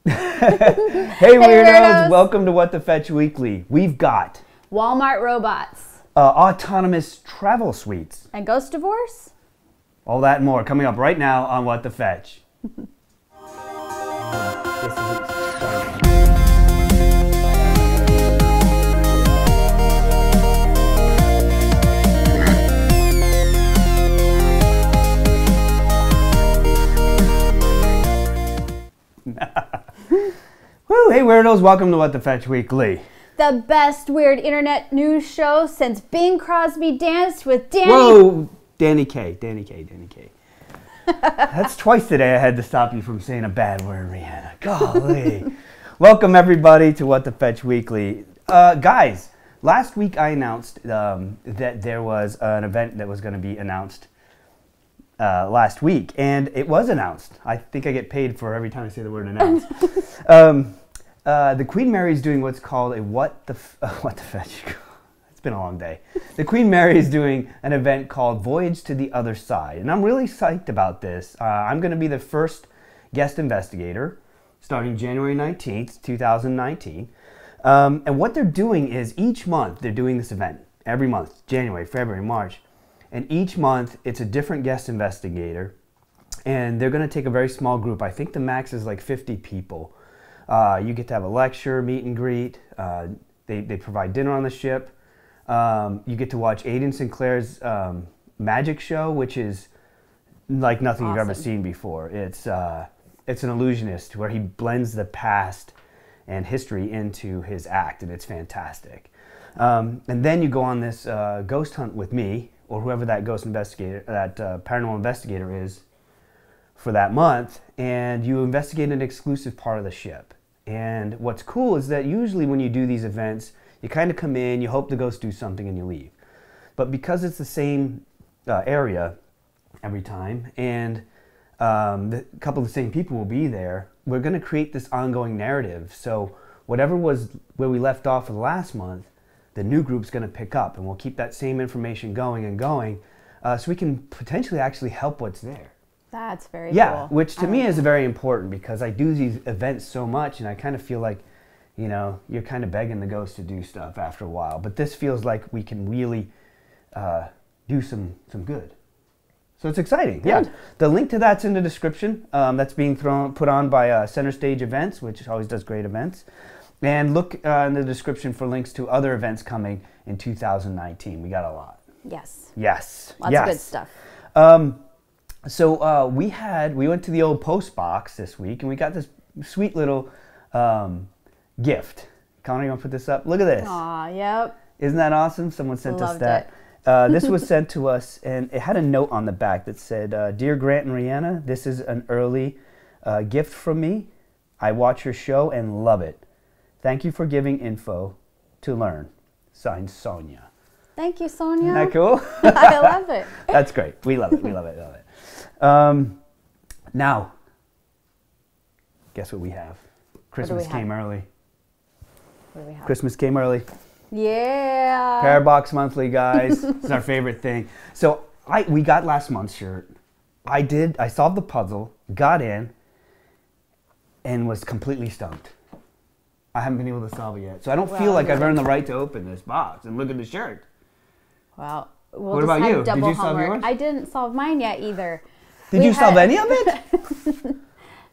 Hey weirdos, welcome to What the Fetch Weekly. We've got Walmart robots, autonomous travel suites, and ghost divorce. All that and more coming up right now on What the Fetch. Woo, hey weirdos, welcome to What the Fetch Weekly. The best weird internet news show since Bing Crosby danced with Danny. Whoa, Danny K. That's twice today I had to stop you from saying a bad word, Rihanna. Golly. Welcome everybody to What the Fetch Weekly. Guys, last week I announced that there was an event that was going to be announced last week, and it was announced. I think I get paid for every time I say the word announced. The Queen Mary is doing what's called a What the Fetch. It's been a long day. The Queen Mary is doing an event called Voyage to the Other Side, and I'm really psyched about this. I'm going to be the first guest investigator starting January 19th, 2019. And what they're doing is each month they're doing this event. Every month, January, February, March. And each month it's a different guest investigator. And they're going to take a very small group. I think the max is like 50 people. You get to have a lecture, meet and greet. They provide dinner on the ship. You get to watch Aidan Sinclair's magic show, which is like nothing you've ever seen before. It's an illusionist where he blends the past and history into his act, and it's fantastic. And then you go on this ghost hunt with me, or whoever that ghost investigator, that paranormal investigator is for that month, and you investigate an exclusive part of the ship. And what's cool is that usually when you do these events, you kind of come in, you hope the ghosts do something, and you leave. But because it's the same area every time, and a couple of the same people will be there, we're going to create this ongoing narrative. So whatever was where we left off for the last month, the new group's going to pick up, and we'll keep that same information going and going, so we can potentially actually help what's there. That's very cool. Which to me is very important, because I do these events so much, and I kind of feel like, you know, you're kind of begging the ghosts to do stuff after a while. But this feels like we can really do some good. So it's exciting. Good. Yeah. The link to that's in the description. That's being put on by Center Stage Events, which always does great events. And look in the description for links to other events coming in 2019. We got a lot. Yes. Yes. Lots of good stuff. So we went to the old post box this week, and we got this sweet little gift. Connor, you want to put this up? Look at this. Aw, yep. Isn't that awesome? Someone sent us that. This was sent to us, and it had a note on the back that said, Dear Grant and Rihanna, this is an early gift from me. I watch your show and love it. Thank you for giving info to learn. Signed, Sonia. Thank you, Sonia. Isn't that cool? I love it. That's great. We love it. We love it. Love it. Now, guess what we have? Christmas came early. What do we have? Christmas came early. Yeah. Parabox Monthly, guys. It's our favorite thing. So we got last month's shirt. I solved the puzzle, got in, and was completely stumped. I haven't been able to solve it yet. So I don't feel like I've earned the right to open this box and look at the shirt. Well, what about you? Did you solve yours? I didn't solve mine yet either. Did you solve any of it?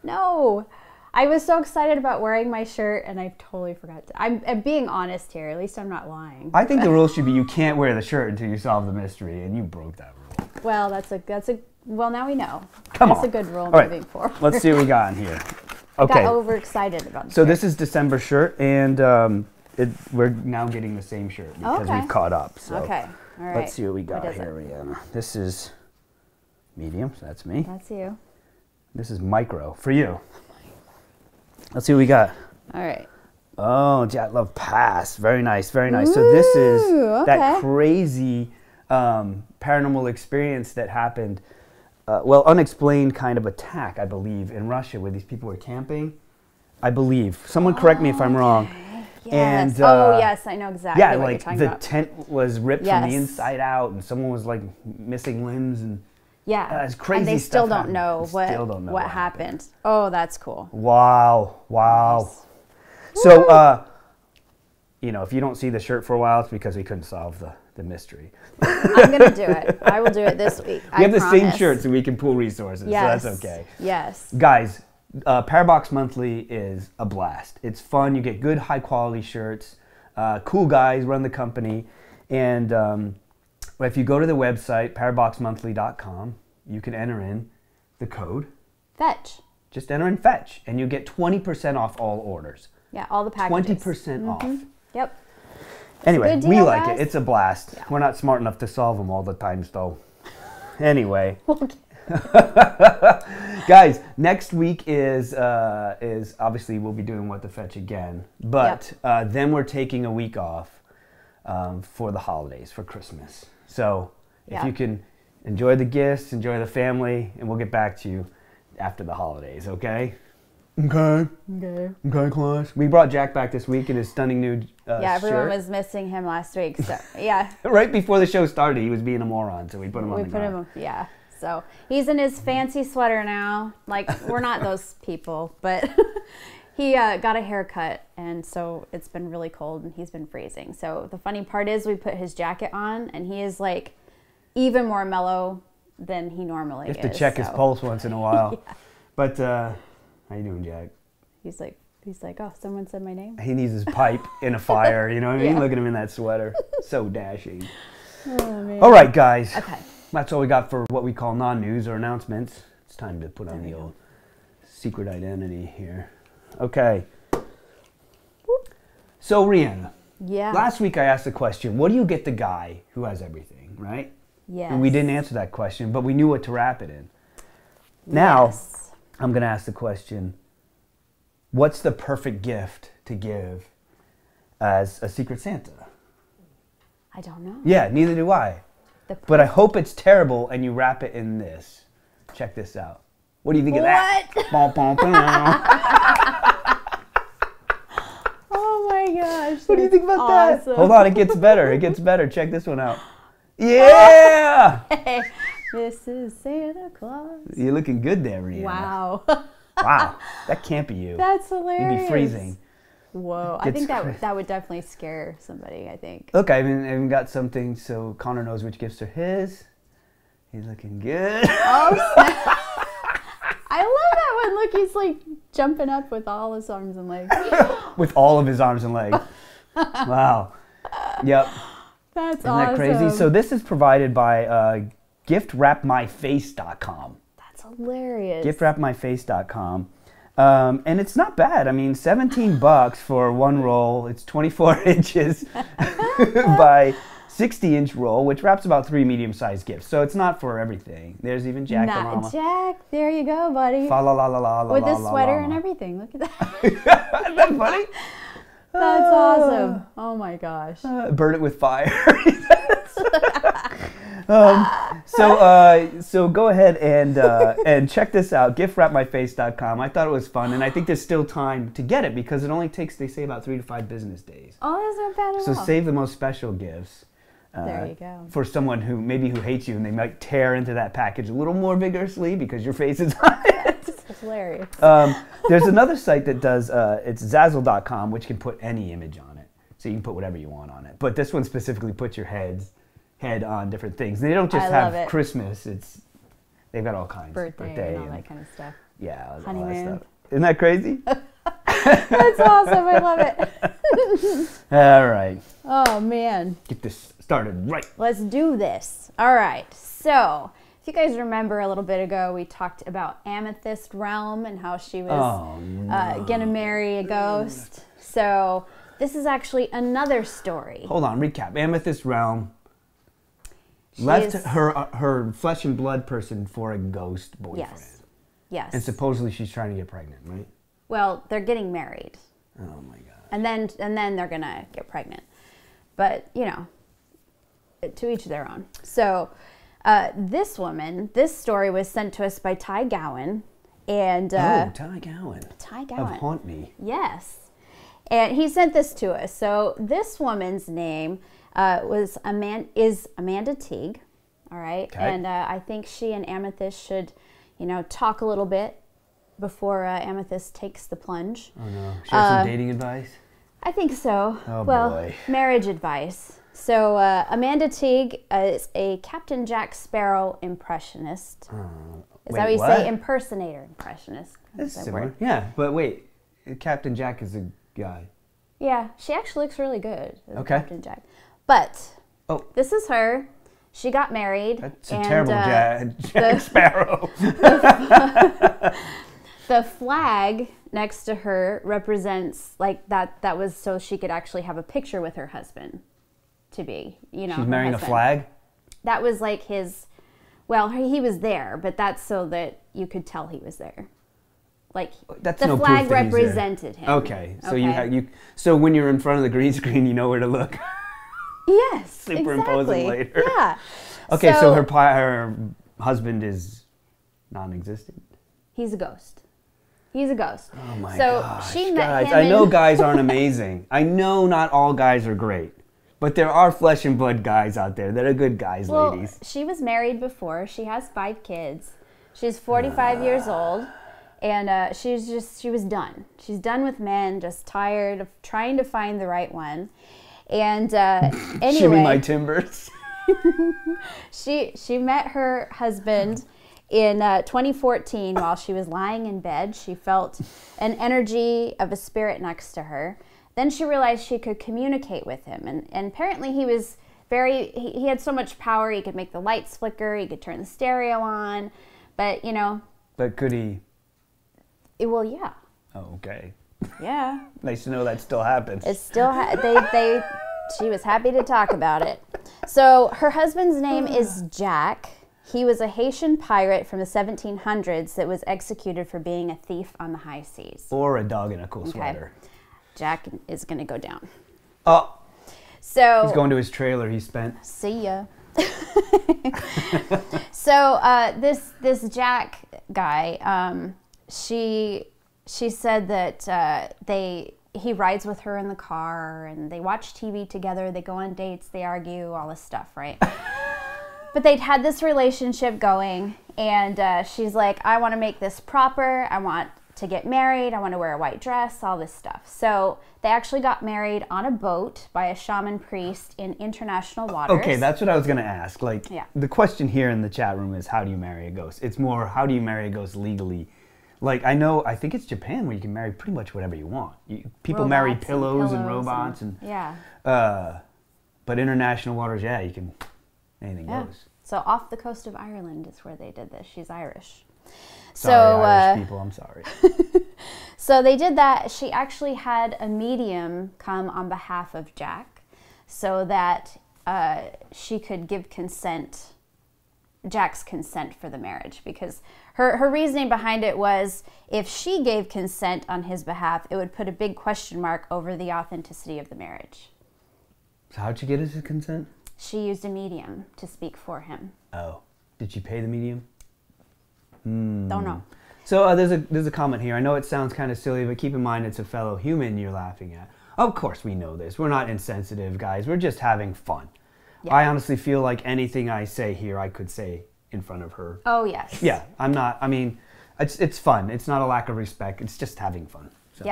No. I was so excited about wearing my shirt, and I totally forgot to. I'm being honest here. At least I'm not lying. I think the rule should be you can't wear the shirt until you solve the mystery, and you broke that rule. Well, well, now we know. Come on. That's a good rule moving forward. Let's see what we got in here. Okay. I got overexcited about this. So this is December shirt, and we're now getting the same shirt because we've caught up. So okay. All right. Let's see what we got here, Rihanna. This is medium, so that's me. That's you. This is micro for you. Let's see what we got. All right. Oh, Jet Love Pass. Very nice, very nice. So this is that crazy paranormal experience that happened, unexplained kind of attack, I believe, in Russia where these people were camping. I believe. Someone correct me if I'm wrong. Yes. And, yes, I know exactly what you're talking about. Yeah, like the tent was ripped from the inside out, and someone was like missing limbs, and Yeah. It's crazy. And they still stuff don't know what happened. Oh, that's cool. Wow. Nice. So, you know, if you don't see the shirt for a while, it's because we couldn't solve the mystery. I'm going to do it. I will do it this week. We have the same shirt, so we can pool resources. Yes. So that's okay. Yes. Guys, Parabox Monthly is a blast. It's fun. You get good, high-quality shirts. Cool guys run the company. And if you go to the website, paraboxmonthly.com, you can enter in the code. Fetch. Just enter in Fetch, and you get 20% off all orders. Yeah, all the packages. 20% off. Yep. Anyway, deal, we like guys. it. It's a blast. Yeah. We're not smart enough to solve them all the times, though. Anyway. Guys, next week is obviously we'll be doing What the Fetch again. But then we're taking a week off for the holidays, for Christmas. So if you can enjoy the gifts, enjoy the family, and we'll get back to you after the holidays, okay? Okay, class. We brought Jack back this week in his stunning new everyone shirt. was missing him last week. So yeah. Right before the show started, he was being a moron, so we put him on the ground. So he's in his fancy sweater now. Like, we're not those people, but he got a haircut, and so it's been really cold, and he's been freezing. So the funny part is we put his jacket on, and he is like even more mellow than he normally is. You have to check his pulse once in a while. But how you doing, Jack? He's like, oh, someone said my name? He needs his pipe in a fire, you know what I mean? Look at him in that sweater. So dashing. Oh, man. All right, guys. Okay. That's all we got for what we call non-news or announcements. It's time to put on the old secret identity here. Okay. So, Rihanna. Yeah. Last week I asked the question, what do you get the guy who has everything, right? Yes. And we didn't answer that question, but we knew what to wrap it in. Now, yes. I'm going to ask the question, what's the perfect gift to give as a Secret Santa? I don't know. Yeah, neither do I. But I hope it's terrible and you wrap it in this. Check this out. What do you think of that? Oh my gosh. What do you think about awesome. that? Hold on, it gets better. It gets better. Check this one out. Yeah! Hey, this is Santa Claus. You're looking good there, Rihanna. Wow. Wow. That can't be you. That's hilarious. You'd be freezing. Whoa. I think that would definitely scare somebody, I think. Look, I even got something so Connor knows which gifts are his. He's looking good. Oh, snap. I love that one. Look, he's like jumping up with all his arms and legs. With all of his arms and legs. Wow. Yep. That's Isn't awesome. that crazy? So this is provided by giftwrapmyface.com. That's hilarious. Giftwrapmyface.com. And it's not bad. I mean, $17 for one roll. It's 24 inches by 60-inch roll, which wraps about 3 medium-sized gifts. So it's not for everything. There's even Jack the Mama. Jack, there you go, buddy. Fa la la la la la. With his la, sweater la, and la. everything. Look at that. Isn't that funny? That's awesome. Oh my gosh. Burn it with fire. So go ahead and check this out, giftwrapmyface.com. I thought it was fun, and I think there's still time to get it because it only takes, they say, about 3 to 5 business days. Oh, that's not bad at So all. save the most special gifts. There you go. For someone who hates you, and they might tear into that package a little more vigorously because your face is on it. It's hilarious. There's another site that does, it's Zazzle.com, which can put any image on it. So you can put whatever you want on it. But this one specifically puts your head on different things. They don't just have Christmas. They've got all kinds. Birthday and all that kind of stuff. Yeah, all that Honeymoon. stuff. Isn't that crazy? That's awesome. I love it. All right. Oh, man. Get this started right. Let's do this. All right. So, if you guys remember a little bit ago, we talked about Amethyst Realm and how she was going to marry a ghost. So, this is actually another story. Hold on. Recap. Amethyst Realm left her flesh and blood person for a ghost boyfriend. Yes. And supposedly she's trying to get pregnant, right? Well, they're getting married. Oh my God. And then they're gonna get pregnant. But, you know, to each their own. So this story was sent to us by Ty Gowan. And Ty Gowan. Ty Gowan. Of Haunt Me. Yes. And he sent this to us. So this woman's name is Amanda Teague. All right. Okay. And I think she and Amethyst should, talk a little bit before Amethyst takes the plunge. Oh, no. Share some dating advice? I think so. Oh, well, boy. Marriage advice. So Amanda Teague is a Captain Jack Sparrow impressionist. Is that what you say? Impersonator impressionist. That's similar. Yeah, but wait. Captain Jack is a guy. Yeah, she actually looks really good as Captain Jack. But this is her. She got married. That's a terrible Jack Sparrow. The flag next to her represents like that was so she could actually have a picture with her husband to be, She's marrying a flag? That was like his, well, he was there, but that's so that you could tell he was there. Like that's the no flag proof that represented him. Okay. So so when you're in front of the green screen, you know where to look. Yes. Superimpose exactly. it later. Yeah. Okay, so her husband is non-existent. He's a ghost. He's a ghost. Oh my gosh. So she met him. I know guys aren't amazing. I know not all guys are great. But there are flesh and blood guys out there that are good guys, ladies. She was married before. She has 5 kids. She's 45 years old. And she was done. She's done with men, just tired of trying to find the right one. And anyway. Shimmy my timbers. She met her husband in 2014 while she was lying in bed. She felt an energy of a spirit next to her. Then she realized she could communicate with him. And apparently he was he had so much power. He could make the lights flicker. He could turn the stereo on. But, But could he? Well, yeah. Oh, okay. Yeah. Nice to know that still happens. It's still, she was happy to talk about it. So her husband's name is Jack. He was a Haitian pirate from the 1700s that was executed for being a thief on the high seas. Or a dog in a cool sweater. Jack is going to go down. Oh. So he's going to his trailer he spent. See ya. So this Jack guy, she said that he rides with her in the car and they watch TV together, they go on dates, they argue, all this stuff, right? But they'd had this relationship going, and she's like, I want to make this proper, I want to get married, I want to wear a white dress, all this stuff. So they actually got married on a boat by a shaman priest in international waters. Okay, that's what I was going to ask. The question here in the chat room is, how do you marry a ghost? It's more, how do you marry a ghost legally? I think it's Japan where you can marry pretty much whatever you want. People marry pillows and robots and yeah. But international waters, yeah, you can, anything goes. So off the coast of Ireland is where they did this. She's Irish. Sorry, Irish people, I'm sorry. So they did that. She actually had a medium come on behalf of Jack so that she could give Jack's consent for the marriage, because her reasoning behind it was if she gave consent on his behalf, it would put a big question mark over the authenticity of the marriage. So how'd she get his consent? She used a medium to speak for him. Oh. Did she pay the medium? Don't know. So there's a comment here. I know it sounds kind of silly, but keep in mind it's a fellow human you're laughing at. Of course we know this. We're not insensitive, guys. We're just having fun. Yeah. I honestly feel like anything I say here I could say in front of her. Oh, yes. Yeah, I'm not, I mean, it's fun. It's not a lack of respect. It's just having fun. So.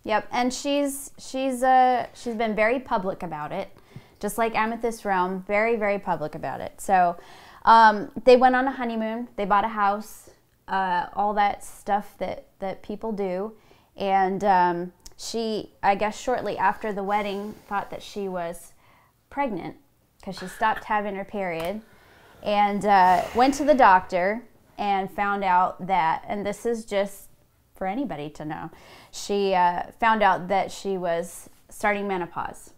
Yep. And she's been very public about it, just like Amethyst Realm, very, very public about it. So they went on a honeymoon. They bought a house, all that stuff that people do. And she, I guess shortly after the wedding, thought that she was pregnant because she stopped having her period, and went to the doctor and found out that, and this is just for anybody to know, she found out that she was starting menopause.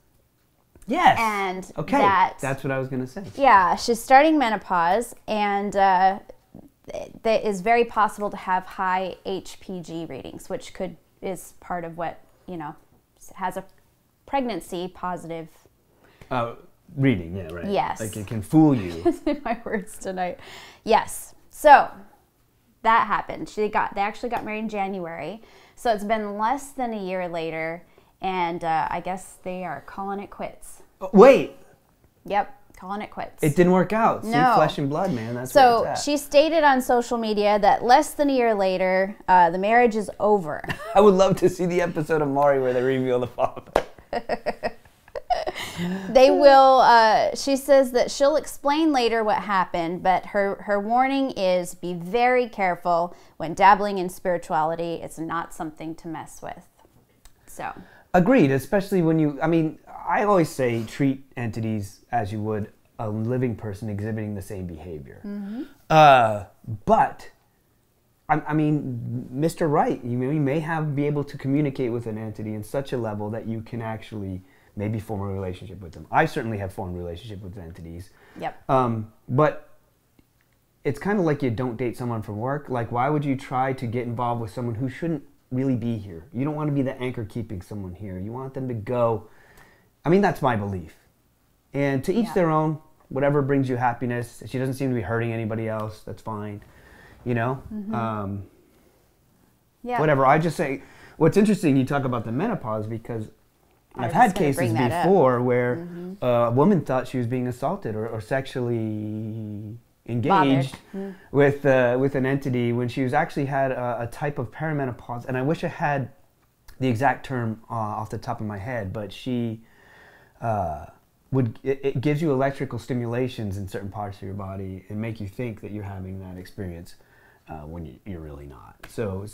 Yes. And okay. That's what I was going to say. Yeah, she's starting menopause, and it is very possible to have high HPG readings, which is part of what, has a pregnancy positive reading, yeah, right. Yes. Like it can fool you. My words tonight. Yes. So that happened. They actually got married in January. So it's been less than a year later, and I guess they are calling it quits. Wait. Yep. calling it quits. It didn't work out. See, No. flesh and blood, man. That's So where it's at. she stated on social media that less than a year later, the marriage is over. I would love to see the episode of Maury where they reveal the father. They will, she says that she'll explain later what happened, but her warning is be very careful when dabbling in spirituality. It's not something to mess with. So. Agreed, especially when you, I mean, I always say treat entities as you would a living person exhibiting the same behavior. But, I mean, Mr. Wright, you may be able to communicate with an entity in such a level that you can actually maybe form a relationship with them. I certainly have formed a relationship with entities. Yep. But it's kind of like you don't date someone from work. Like, why would you try to get involved with someone who shouldn't really be here? You don't want to be the anchor keeping someone here. You want them to go. I mean, that's my belief. And to each their own, whatever brings you happiness. She doesn't seem to be hurting anybody else. That's fine. You know? Whatever. I just say, what's interesting, you talk about the menopause, because I've had cases before where a woman thought she was being assaulted or sexually engaged with an entity when she was actually had a type of perimenopause. And I wish I had the exact term off the top of my head, but she it gives you electrical stimulations in certain parts of your body and make you think that you're having that experience when you're really not. So,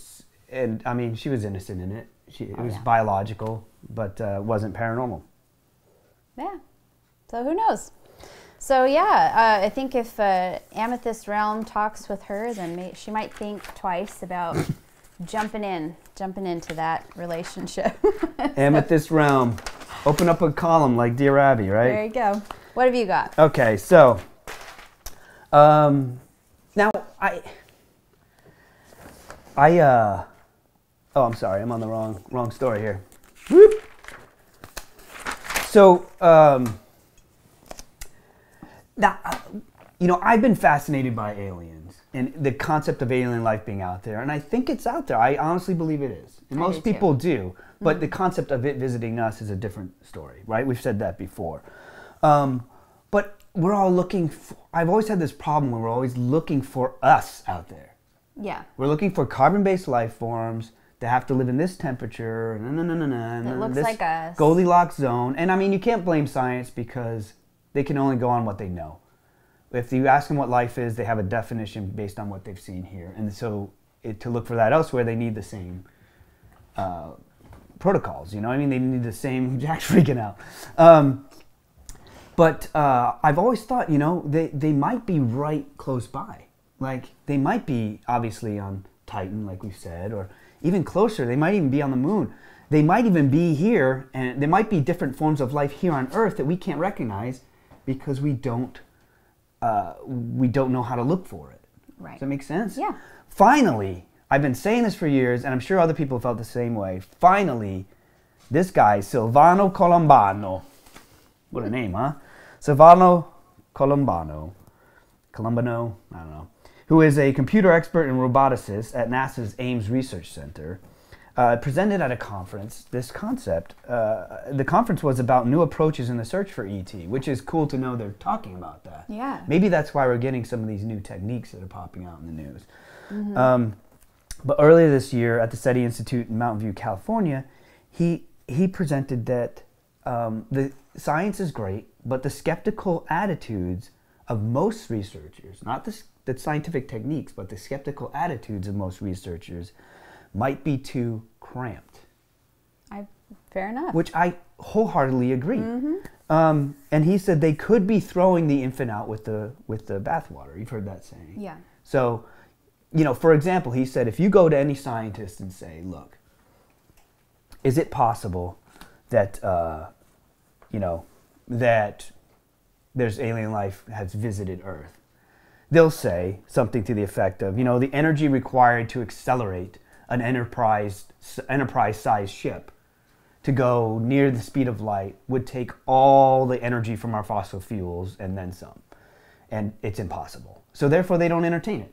and I mean, she was innocent in it. It was biological, but wasn't paranormal. Yeah. So who knows? So yeah, I think if Amethyst Realm talks with her, then she might think twice about jumping into that relationship. Amethyst Realm. Open up a column like Dear Abby, right? There you go. What have you got? Okay, so now oh, I'm sorry, I'm on the wrong story here. Whoop. So now, you know, I've been fascinated by aliens and the concept of alien life being out there, and I think it's out there. I honestly believe it is. And most people do, but the concept of it visiting us is a different story, right? We've said that before. But we're all looking for, I've always had this problem where we're always looking for us out there. Yeah. We're looking for carbon-based life forms that have to live in this temperature, and it looks like us. Goldilocks zone. And I mean, you can't blame science because they can only go on what they know. If you ask them what life is, they have a definition based on what they've seen here. And so to look for that elsewhere, they need the same protocols. You know what I mean? They need the same, Jack's freaking out. But I've always thought, you know, they might be right close by. Like, they might be obviously on Titan, like we've said, or even closer. They might even be on the moon. They might even be here, and there might be different forms of life here on Earth that we can't recognize because we don't know how to look for it. Right. Does that make sense? Yeah. Finally, I've been saying this for years, and I'm sure other people felt the same way. Finally, this guy, Silvano Colombano, what a name, huh? Silvano Colombano, I don't know, who is a computer expert and roboticist at NASA's Ames Research Center, presented at a conference this concept. The conference was about new approaches in the search for ET, which is cool to know they're talking about that. Yeah. Maybe that's why we're getting some of these new techniques that are popping out in the news. But earlier this year at the SETI Institute in Mountain View, California, he presented that the science is great, but the skeptical attitudes of most researchers, not the scientific techniques, but the skeptical attitudes of most researchers might be too cramped. Fair enough. Which I wholeheartedly agree. And he said they could be throwing the infant out with the bathwater. You've heard that saying. Yeah. So, you know, for example, he said if you go to any scientist and say, look, is it possible that, you know, that there's alien life has visited Earth? They'll say something to the effect of, you know, the energy required to accelerate an enterprise-sized ship to go near the speed of light would take all the energy from our fossil fuels and then some. And it's impossible. So therefore they don't entertain it.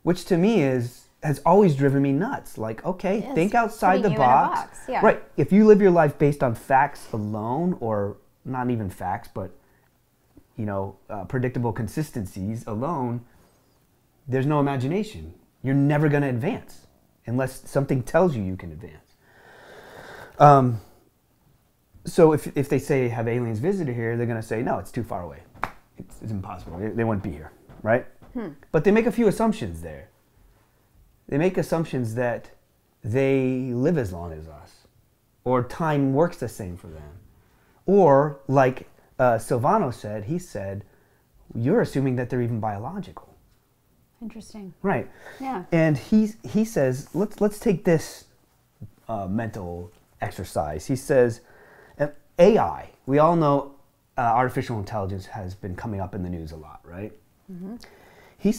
Which to me has always driven me nuts. Like, okay, think outside the box. Yeah. Right. If you live your life based on facts alone, or not even facts, but predictable consistencies alone, there's no imagination. You're never going to advance unless something tells you can advance. So if they say have aliens visited here, they're going to say, no, it's too far away. It's impossible. They wouldn't be here, right? But they make a few assumptions there. They make assumptions that they live as long as us, or time works the same for them. Or, like Silvano said, he said, you're assuming that they're even biological. Interesting. Right. Yeah. And he says, let's take this mental exercise. He says, AI, we all know artificial intelligence has been coming up in the news a lot, right? Mm-hmm. He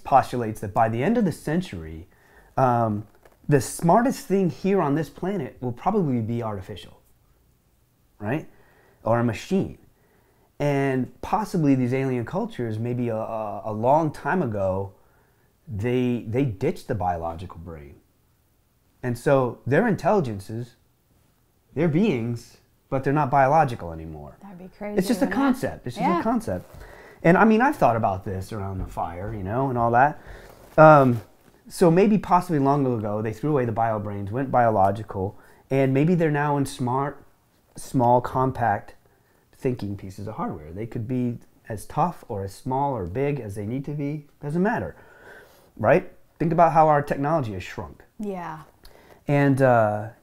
postulates that by the end of the century, the smartest thing here on this planet will probably be artificial, right? Or a machine. And possibly these alien cultures, maybe a long time ago, they ditched the biological brain. And so their intelligences, they're beings, but they're not biological anymore. That'd be crazy. It's just a concept. It's just a concept. And I mean, I've thought about this around the fire, and all that. So maybe possibly long ago, they threw away the bio brains, went biological, and maybe they're now in smart, small, compact thinking pieces of hardware. They could be as tough or as small or big as they need to be. Doesn't matter, right? Think about how our technology has shrunk. Yeah. And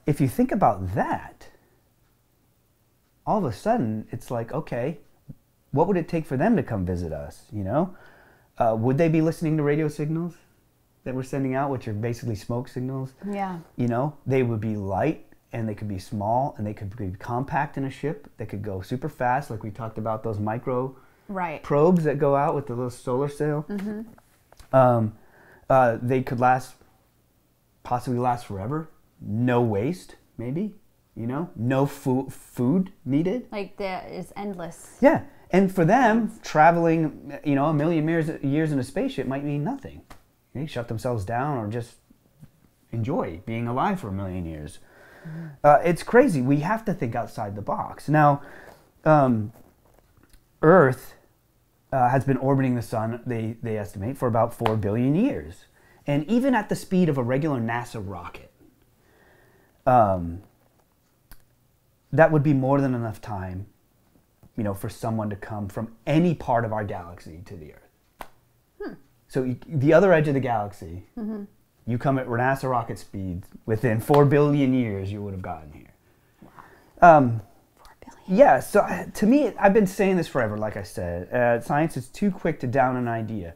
if you think about that, all of a sudden, it's like, okay, what would it take for them to come visit us, Would they be listening to radio signals that we're sending out, which are basically smoke signals? Yeah. They would be light, and they could be small, and they could be compact in a ship. They could go super fast, like we talked about those micro probes that go out with the little solar sail. Mm-hmm. They could possibly last forever. No waste, maybe. No food needed. Like that is endless. Yeah, and for them, traveling, a million years in a spaceship might mean nothing. They shut themselves down or just enjoy being alive for a million years. Mm-hmm. It's crazy. We have to think outside the box. Now, Earth has been orbiting the sun, they estimate, for about 4 billion years. And even at the speed of a regular NASA rocket, that would be more than enough time, for someone to come from any part of our galaxy to the Earth. So the other edge of the galaxy, mm-hmm. You come at NASA rocket speed, within 4 billion years, you would have gotten here. Wow. 4 billion. Yeah, so to me, I've been saying this forever, like I said. Science is too quick to down an idea.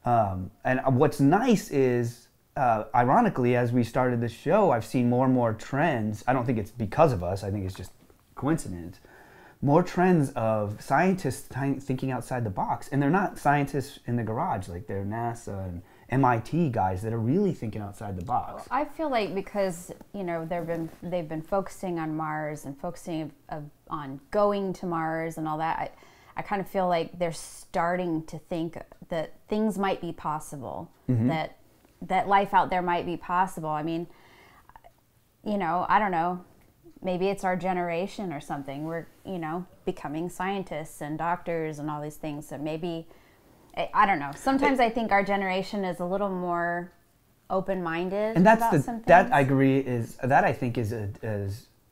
And what's nice is, ironically, as we started this show, I've seen more and more trends. I don't think it's because of us. I think it's just coincidence. More trends of scientists thinking outside the box. And they're not scientists in the garage. Like, they're NASA and MIT guys that are really thinking outside the box. I feel like because, they've been focusing on Mars and focusing on going to Mars and all that, I kind of feel like they're starting to think that things might be possible, mm-hmm. that life out there might be possible. I mean, I don't know. Maybe it's our generation or something. We're, becoming scientists and doctors and all these things. So maybe, I don't know. Sometimes I think our generation is a little more open-minded about some things. That I agree I think is a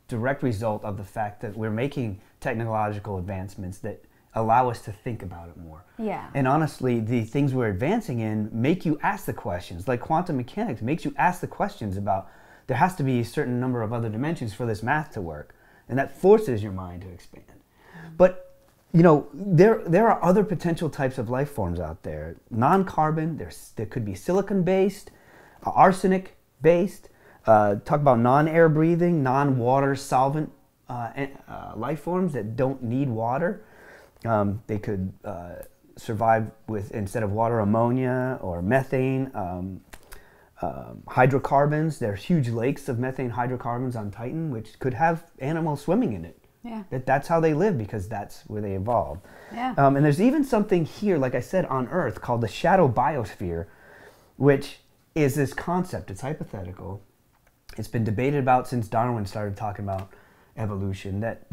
direct result of the fact that we're making technological advancements that allow us to think about it more. Yeah. And honestly, the things we're advancing in make you ask the questions. Like quantum mechanics makes you ask the questions about, there has to be a certain number of other dimensions for this math to work. And that forces your mind to expand. But, there are other potential types of life forms out there. Non-carbon, there could be silicon-based, arsenic-based, talk about non-air breathing, non-water solvent life forms that don't need water. They could survive with, instead of water, ammonia or methane. Hydrocarbons, there's huge lakes of methane hydrocarbons on Titan, which could have animals swimming in it. Yeah. That's how they live, because that's where they evolved. Yeah. And there's even something here, like I said, on Earth called the shadow biosphere, which is this concept. It's hypothetical. It's been debated about since Darwin started talking about evolution, that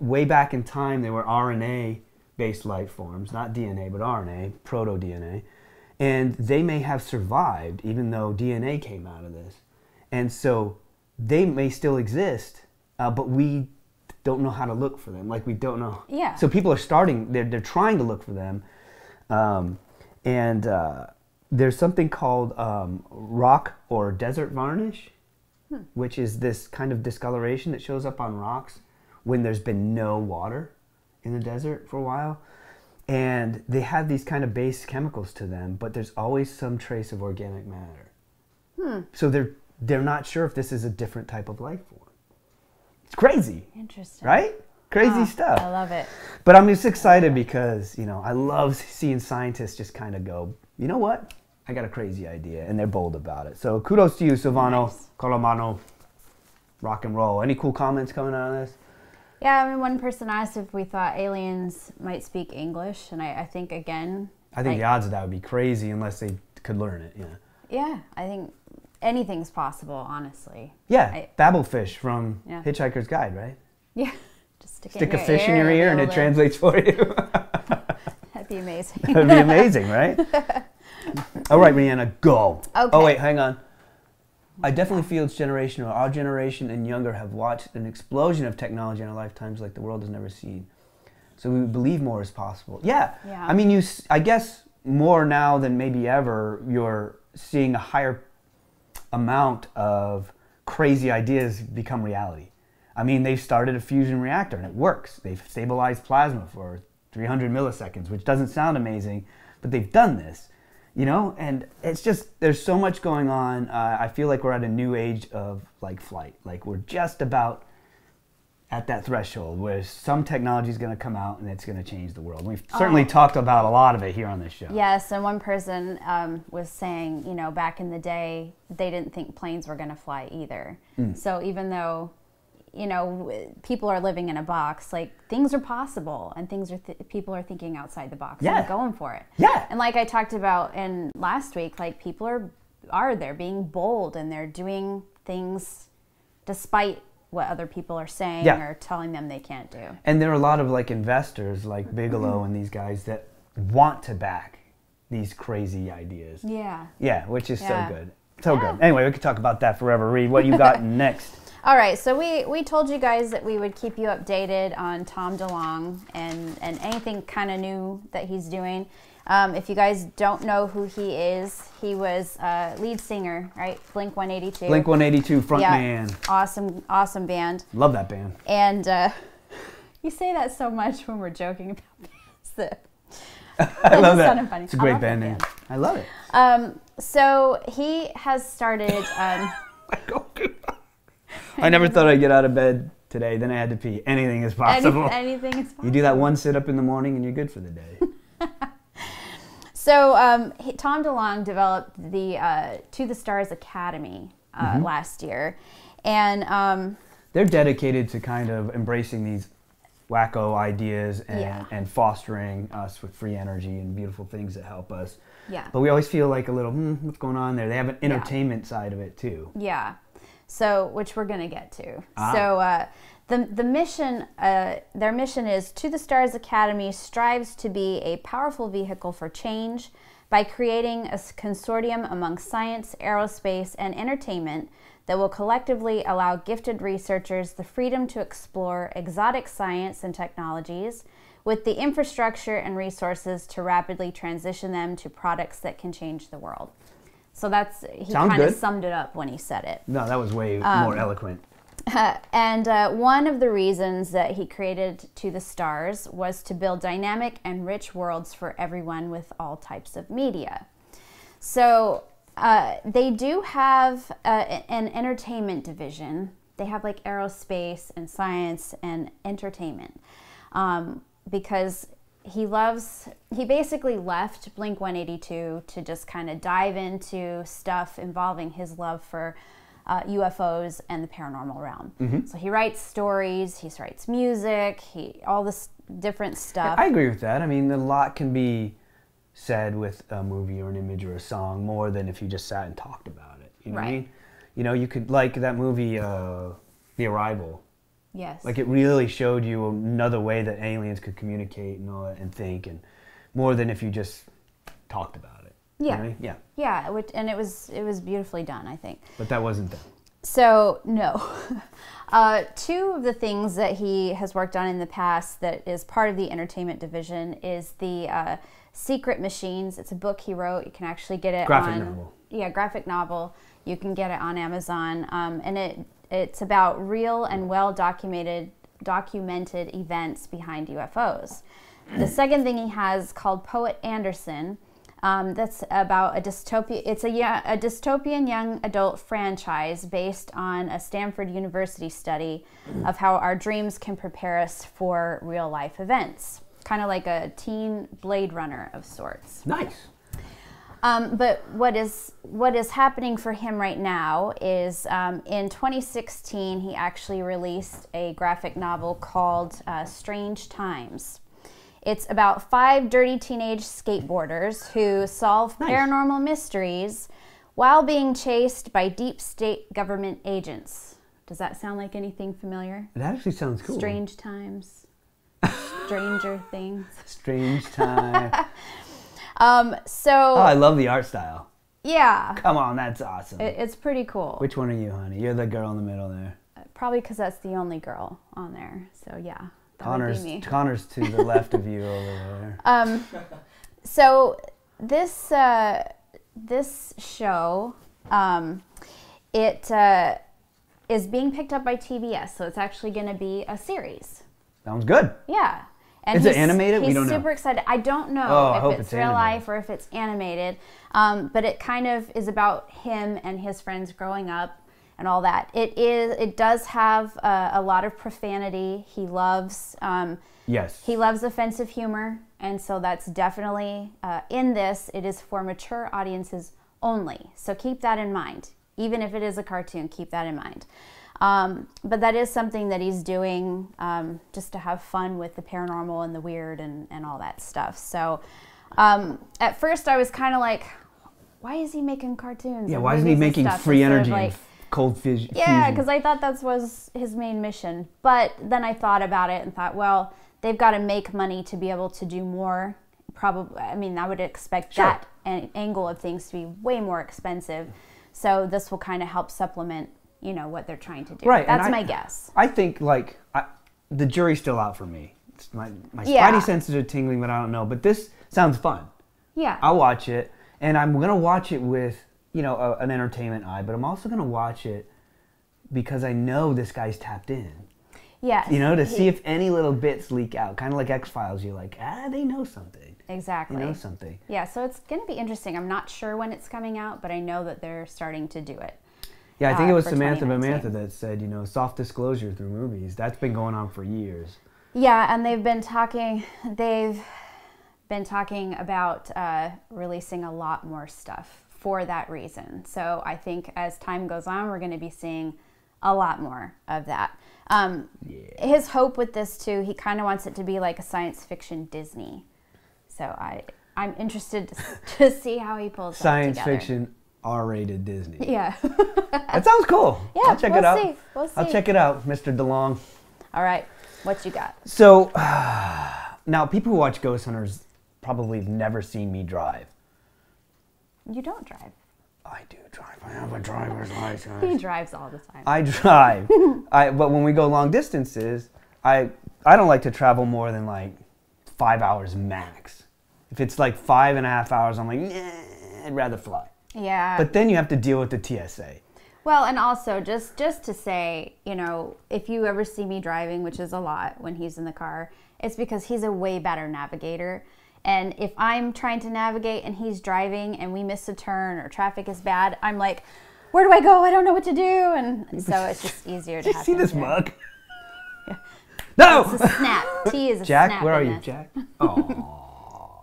way back in time there were RNA RNA-based life forms, not DNA, but RNA, proto-DNA, and they may have survived even though DNA came out of this. And so they may still exist, but we don't know how to look for them. Like, we don't know. Yeah. So people are starting, they're trying to look for them. There's something called rock or desert varnish, which is this kind of discoloration that shows up on rocks when there's been no water in the desert for a while. And they have these kind of base chemicals to them, but there's always some trace of organic matter. So they're not sure if this is a different type of life form. It's crazy. Interesting. Right? Crazy stuff. I love it. But I'm just excited because, you know, I love seeing scientists just kind of go, you know what? I got a crazy idea, and they're bold about it. So kudos to you, Silvano, Nice. Colomano, rock and roll. Any cool comments coming out of this? Yeah, I mean, one person asked if we thought aliens might speak English, and I think, again... I think the odds of that would be crazy unless they could learn it, yeah. Yeah, I think anything's possible, honestly. Yeah, Babelfish from Hitchhiker's Guide, right? Yeah. Just stick a fish in your ear and it translates for you. That'd be amazing. That'd be amazing, right? All right, Rihanna, go. Okay. Oh, wait, hang on. I definitely feel it's generational. Our generation and younger have watched an explosion of technology in our lifetimes like the world has never seen. So we believe more is possible. Yeah. I mean, I guess more now than maybe ever, you're seeing a higher amount of crazy ideas become reality. I mean, they've started a fusion reactor and it works. They've stabilized plasma for 300 milliseconds, which doesn't sound amazing, but they've done this, you know? And it's just, there's so much going on. I feel like we're at a new age of like flight. Like we're just about at that threshold where some technology is going to come out and it's going to change the world. We've certainly talked about a lot of it here on this show. Yes, and one person was saying, you know, back in the day, they didn't think planes were going to fly either. So even though, you know, people are living in a box, like things are possible and things are people are thinking outside the box and going for it. Yeah. And like I talked about in last week, like people are they're being bold and they're doing things despite what other people are saying or telling them they can't do. And there are a lot of like investors like Bigelow and these guys that want to back these crazy ideas. Yeah. Yeah, which is so good. So good. Anyway, we could talk about that forever. Reed, what you got next? All right, so we told you guys that we would keep you updated on Tom DeLonge and anything kind of new that he's doing. If you guys don't know who he is, he was lead singer, right? Blink 182. Blink 182 front man. Awesome band. Love that band. And you say that so much when we're joking about bands that I love that. Funny. It's a great band name. I love it. So he has started. I never thought I'd get out of bed today. Then I had to pee. Anything is possible. Anything is possible. You do that one sit-up in the morning and you're good for the day. So Tom DeLonge developed the To the Stars Academy last year. And they're dedicated to kind of embracing these wacko ideas and fostering us with free energy and beautiful things that help us. Yeah. But we always feel like a little, what's going on there? They have an entertainment side of it too. Yeah. So, which we're going to get to. So, the mission, their mission is To the Stars Academy strives to be a powerful vehicle for change by creating a consortium among science, aerospace, and entertainment that will collectively allow gifted researchers the freedom to explore exotic science and technologies with the infrastructure and resources to rapidly transition them to products that can change the world. So he kind of summed it up when he said it. No, that was way more eloquent. And one of the reasons that he created To the Stars was to build dynamic and rich worlds for everyone with all types of media. So they do have an entertainment division. They have like aerospace and science and entertainment because he basically left Blink 182 to just kind of dive into stuff involving his love for UFOs and the paranormal realm. So he writes stories, he writes music, all this different stuff. I agree with that. I mean, a lot can be said with a movie or an image or a song more than if you just sat and talked about it. You know what I mean? You know, you could, like that movie, The Arrival. Yes. Like it really showed you another way that aliens could communicate and all that and think, and more than if you just talked about it. Yeah. You know what I mean? Yeah. Yeah, and it was beautifully done, I think. But that wasn't them. So, no. Two of the things that he has worked on in the past that is part of the entertainment division is the Secret Machines. It's a book he wrote. You can actually get it Graphic novel. Yeah, graphic novel. You can get it on Amazon. And it's about real and documented events behind UFOs. The second thing he has called Poet Anderson. That's about a dystopia. It's a dystopian young adult franchise based on a Stanford University study of how our dreams can prepare us for real life events. Kind of like a teen Blade Runner of sorts. Nice. But what is happening for him right now is in 2016 he actually released a graphic novel called Strange Times. It's about 5 dirty teenage skateboarders who solve paranormal mysteries while being chased by deep state government agents. Does that sound like anything familiar? It actually sounds cool. Strange Times. Stranger Things. Strange Time. So. Oh, I love the art style. Yeah. Come on, that's awesome. It's pretty cool. Which one are you, honey? You're the girl in the middle there. Probably because that's the only girl on there. So, yeah. Connor's to the left of you over there. So this show, it is being picked up by TBS, so it's actually going to be a series. Sounds good. Yeah. And is it animated? We don't know. He's super excited. I don't know if it's real animated. life or if it's animated, but it kind of is about him and his friends growing up. And all that. It does have a lot of profanity. He loves yes. He loves offensive humor, and so that's definitely in this. It is for mature audiences only. So keep that in mind. Even if it is a cartoon, keep that in mind. But that is something that he's doing just to have fun with the paranormal and the weird and all that stuff. So at first I was kind of like, why is he making cartoons? Yeah, why isn't he making free energy? Cold fusion. Yeah, because I thought that was his main mission. But then I thought about it and thought, well, they've got to make money to be able to do more. Probably, I mean, I would expect that angle of things to be way more expensive. So this will kind of help supplement, what they're trying to do. Right. That's my guess. I think, the jury's still out for me. It's my spidey senses are tingling, but I don't know. But this sounds fun. Yeah. I'll watch it, and I'm going to watch it with an entertainment eye, but I'm also going to watch it because I know this guy's tapped in. Yeah. To see if any little bits leak out. Kind of like X-Files. You're like, they know something. Exactly. They know something. Yeah, so it's going to be interesting. I'm not sure when it's coming out, but I know that they're starting to do it. Yeah, I think it was Samantha that said, soft disclosure through movies. That's been going on for years. Yeah, and they've been talking about releasing a lot more stuff for that reason. So I think as time goes on, we're going to be seeing a lot more of that. His hope with this too, he kind of wants it to be like a science fiction Disney. So I'm interested to see how he pulls science that together. fiction R-rated Disney. Yeah. That sounds cool. Yeah, I'll check it out. We'll see. I'll check it out, Mr. DeLonge. All right. What you got? So now people who watch Ghost Hunters probably have never seen me drive. You don't drive. I do drive. I have a driver's license. He drives all the time. I drive. But when we go long distances, I don't like to travel more than 5 hours max. If it's 5.5 hours, I'm like, nah, I'd rather fly. Yeah. But then you have to deal with the TSA. Well, and also just to say, if you ever see me driving, which is a lot when he's in the car, it's because he's a way better navigator. And if I'm trying to navigate and he's driving and we miss a turn or traffic is bad, I'm like, where do I go? I don't know what to do. And so it's just easier to have see this do. mug? Yeah. No! It's a snap. T is a Jack, snap. Where are you, Jack? Oh.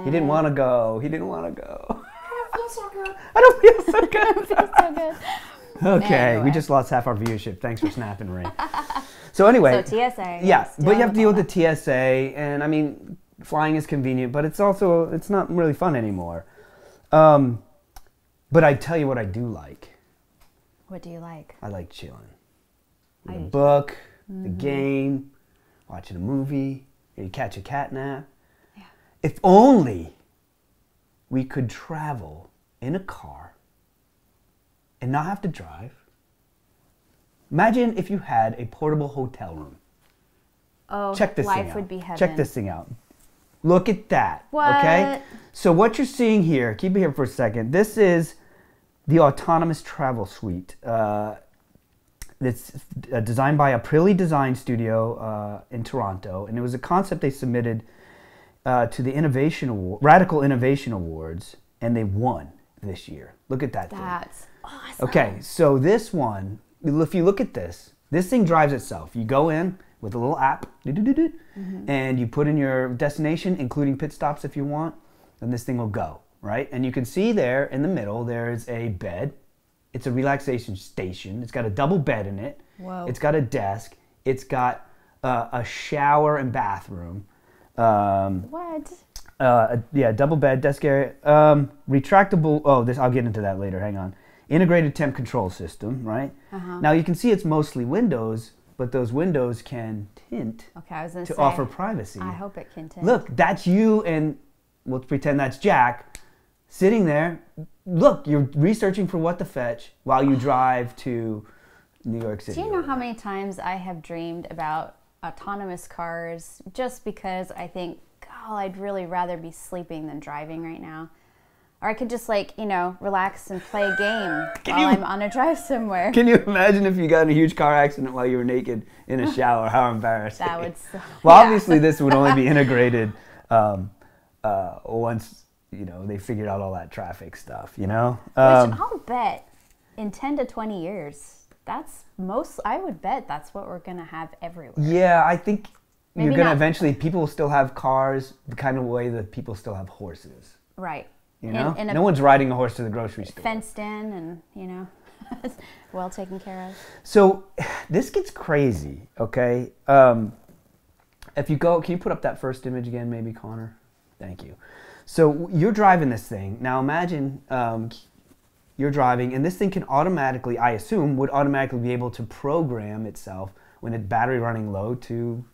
He didn't want to go. He didn't want to go. I feel so good. I don't feel so good. I feel so good. Okay, anyway. We just lost half our viewership. Thanks for snapping, Ray. So anyway. So TSA. Yeah, but you have to deal with the TSA, and I mean, flying is convenient, but it's not really fun anymore. But I tell you what I do like. What do you like? I like chilling. With a book, the game, watching a movie, you catch a cat nap. Yeah. If only we could travel in a car and not have to drive. Imagine if you had a portable hotel room. Oh, Check this thing life out. would be heaven. Check this thing out. Look at that. What? Okay? So what you're seeing here, keep it here for a second. This is the autonomous travel suite. It's designed by a Aprilli Design Studio in Toronto, and it was a concept they submitted to the Radical Innovation Awards, and they won this year. Look at that thing. That's awesome. Okay, so this one, if you look at this thing drives itself. You go in with a little app, and you put in your destination, including pit stops if you want, and this thing will go, right? And you can see there in the middle, there's a bed. It's a relaxation station. It's got a double bed in it. Whoa. It's got a desk. It's got a shower and bathroom. What? Yeah, double bed, desk area. Retractable, I'll get into that later, hang on. Integrated temp control system, right? Now you can see it's mostly windows, but those windows can tint to offer privacy. I hope it can tint. Look, that's you and, let's pretend that's Jack, sitting there. Look, you're researching for What the Fetch while you drive to New York City. Do you know how many times I have dreamed about autonomous cars just because I think, God, I'd really rather be sleeping than driving right now. Or I could just relax and play a game while I'm on a drive somewhere. Can you imagine if you got in a huge car accident while you were naked in a shower? How embarrassing. That would suck. Well, obviously this would only be integrated once, they figured out all that traffic stuff, Which I'll bet in 10 to 20 years, I would bet that's what we're going to have everywhere. Yeah, I think Maybe you're going to not. eventually, people will still have cars the kind of way that people still have horses. Right. No one's riding a horse to the grocery store. Fenced in and, well taken care of. So this gets crazy, okay? If you go, can you put up that first image again, maybe, Connor? Thank you. So you're driving this thing. Now imagine you're driving, and this thing can automatically, I assume, would automatically be able to program itself when it's battery running low to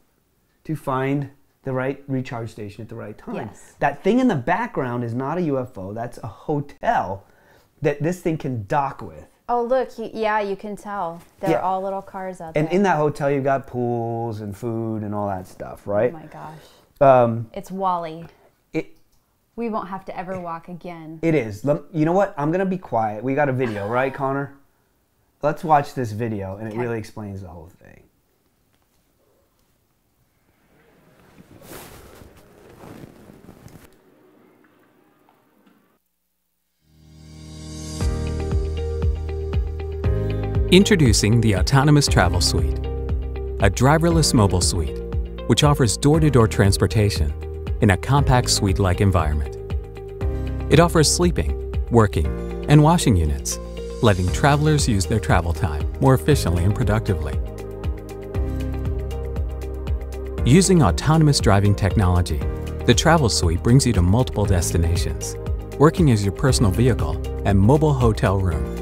find the right recharge station at the right time. Yes. That thing in the background is not a UFO. That's a hotel that this thing can dock with. Oh, look. You can tell. They're all little cars out there. And in that hotel, you've got pools and food and all that stuff, right? Oh, my gosh. It's WALL-E. We won't have to ever walk again. It is. You know what? I'm going to be quiet. We got a video, right, Connor? Let's watch this video, and it really explains the whole thing. Introducing the Autonomous Travel Suite, a driverless mobile suite which offers door-to-door transportation in a compact suite-like environment. It offers sleeping, working, and washing units, letting travelers use their travel time more efficiently and productively. Using autonomous driving technology, the Travel Suite brings you to multiple destinations, working as your personal vehicle and mobile hotel room.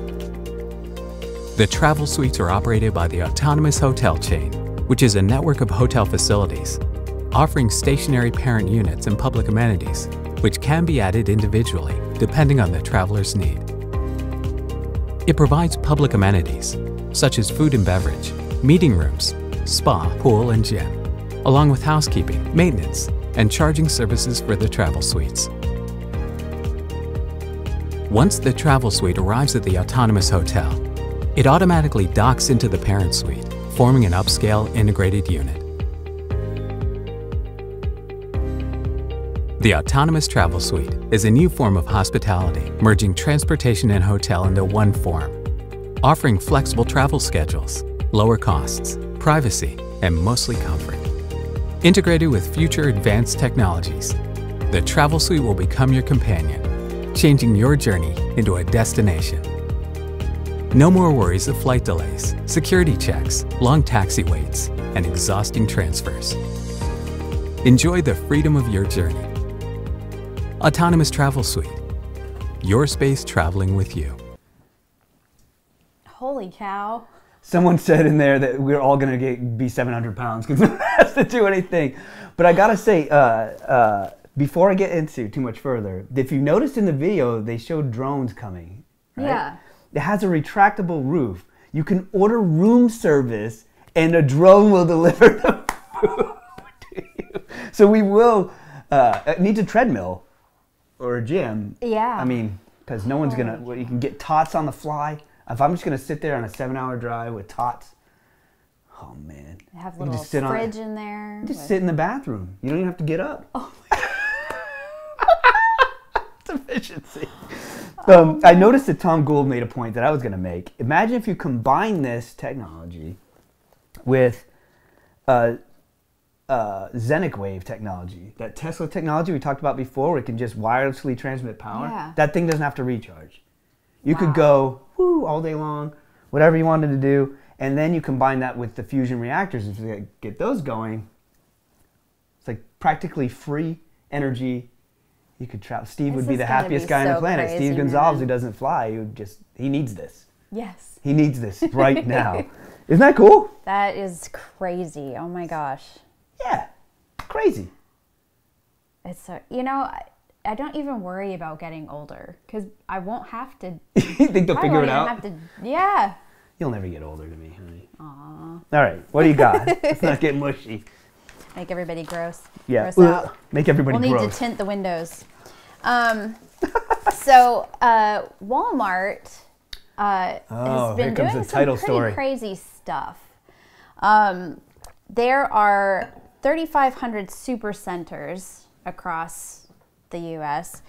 The travel suites are operated by the Autonomous Hotel Chain, which is a network of hotel facilities, offering stationary parent units and public amenities, which can be added individually depending on the traveler's need. It provides public amenities, such as food and beverage, meeting rooms, spa, pool, and gym, along with housekeeping, maintenance, and charging services for the travel suites. Once the travel suite arrives at the autonomous hotel, it automatically docks into the parent suite, forming an upscale integrated unit. The Autonomous Travel Suite is a new form of hospitality, merging transportation and hotel into one form, offering flexible travel schedules, lower costs, privacy, and mostly comfort. Integrated with future advanced technologies, the Travel Suite will become your companion, changing your journey into a destination. No more worries of flight delays, security checks, long taxi waits, and exhausting transfers. Enjoy the freedom of your journey. Autonomous Travel Suite. Your space traveling with you. Holy cow. Someone said in there that we're all going to be 700 pounds because no one has to do anything. But I got to say, before I get into too much further, if you noticed in the video, they showed drones coming. Right? Yeah. It has a retractable roof. You can order room service and a drone will deliver the food to you. So we will need a treadmill or a gym. Yeah. I mean, because no one's going to, you can get tots on the fly. If I'm just going to sit there on a 7-hour drive with tots, oh man. They have a You little just sit fridge in there. Just sit in the bathroom. You don't even have to get up. Oh my God. It's efficiency. I noticed that Tom Gould made a point that I was going to make. Imagine if you combine this technology with Zenic wave technology, that Tesla technology we talked about before, where it can just wirelessly transmit power. Yeah. That thing doesn't have to recharge. You could go all day long, whatever you wanted to do, and then you combine that with the fusion reactors. If you get those going, it's like practically free energy. You could travel. Steve would be the happiest guy on the planet. Crazy, Steve Gonzalez, man. who doesn't fly, he needs this. Yes. He needs this right now. Isn't that cool? That is crazy. Oh my gosh. Yeah, crazy. It's so, I don't even worry about getting older because I won't have to. You think they'll figure it out? Yeah. You'll never get older to me, honey. Aww. All right, what do you got? Let's not get mushy. Make everybody gross. Yeah, Gross out. make everybody We'll gross. need to tint the windows. So Walmart has been doing some pretty crazy stuff. There are 3,500 supercenters across the U.S.,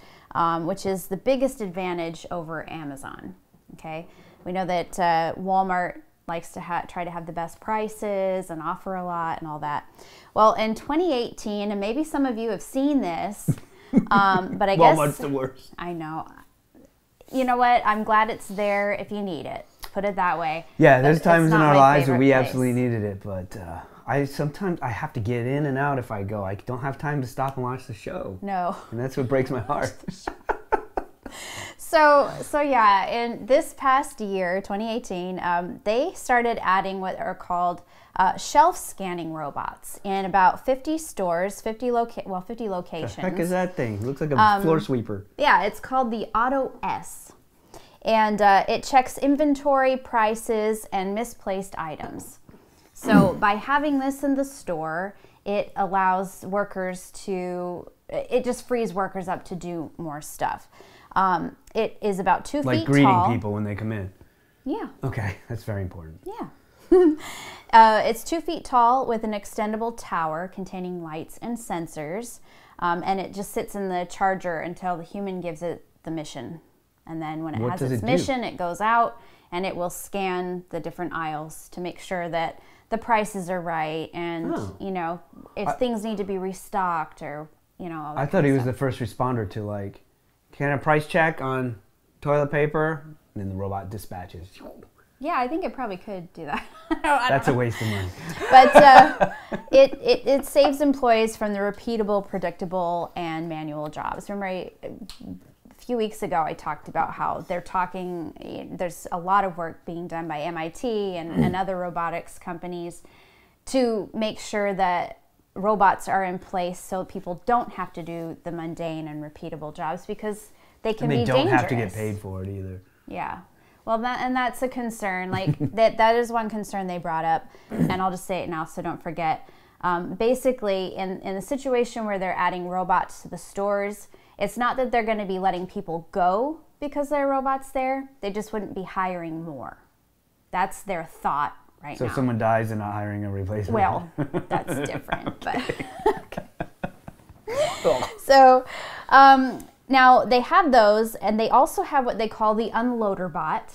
which is the biggest advantage over Amazon. Okay, we know that Walmart likes to try to have the best prices and offer a lot and all that. Well, in 2018, and maybe some of you have seen this, but I guess Walmart's the worst. I know. You know what? I'm glad it's there if you need it. Put it that way. Yeah, there's times in our lives where we place. absolutely needed it, but sometimes I have to get in and out if I go. I don't have time to stop and watch the show. No. And that's what breaks my heart. So yeah, in this past year, 2018, they started adding what are called shelf scanning robots in about 50 stores, 50 locations. The heck is that thing? It looks like a floor sweeper. Yeah, it's called the Auto S. And it checks inventory, prices, and misplaced items. So by having this in the store, it allows workers it just frees workers up to do more stuff. It is about 2 feet tall. Like greeting people when they come in. Yeah. Okay, that's very important. Yeah. It's 2 feet tall with an extendable tower containing lights and sensors. And it just sits in the charger until the human gives it the mission. And then when it has its mission, it goes out and it will scan the different aisles to make sure that the prices are right and, if things need to be restocked or, all that I thought he was the first responder to can I price check on toilet paper? And then the robot dispatches. Yeah, I think it probably could do that. That's a waste of money. But it saves employees from the repeatable, predictable, and manual jobs. Remember, a few weeks ago I talked about how there's a lot of work being done by MIT and other robotics companies to make sure that robots are in place so people don't have to do the mundane and repeatable jobs because they can be dangerous. And they don't have to get paid for it either. Yeah. Well, that's a concern. That is one concern they brought up, and I'll just say it now so don't forget. Basically, in the situation where they're adding robots to the stores, it's not that they're going to be letting people go because there are robots there. They just wouldn't be hiring more. That's their thought right now. So if someone dies, they're not hiring a replacement? Well, that's different. But So now they have those, and they also have what they call the unloader bot,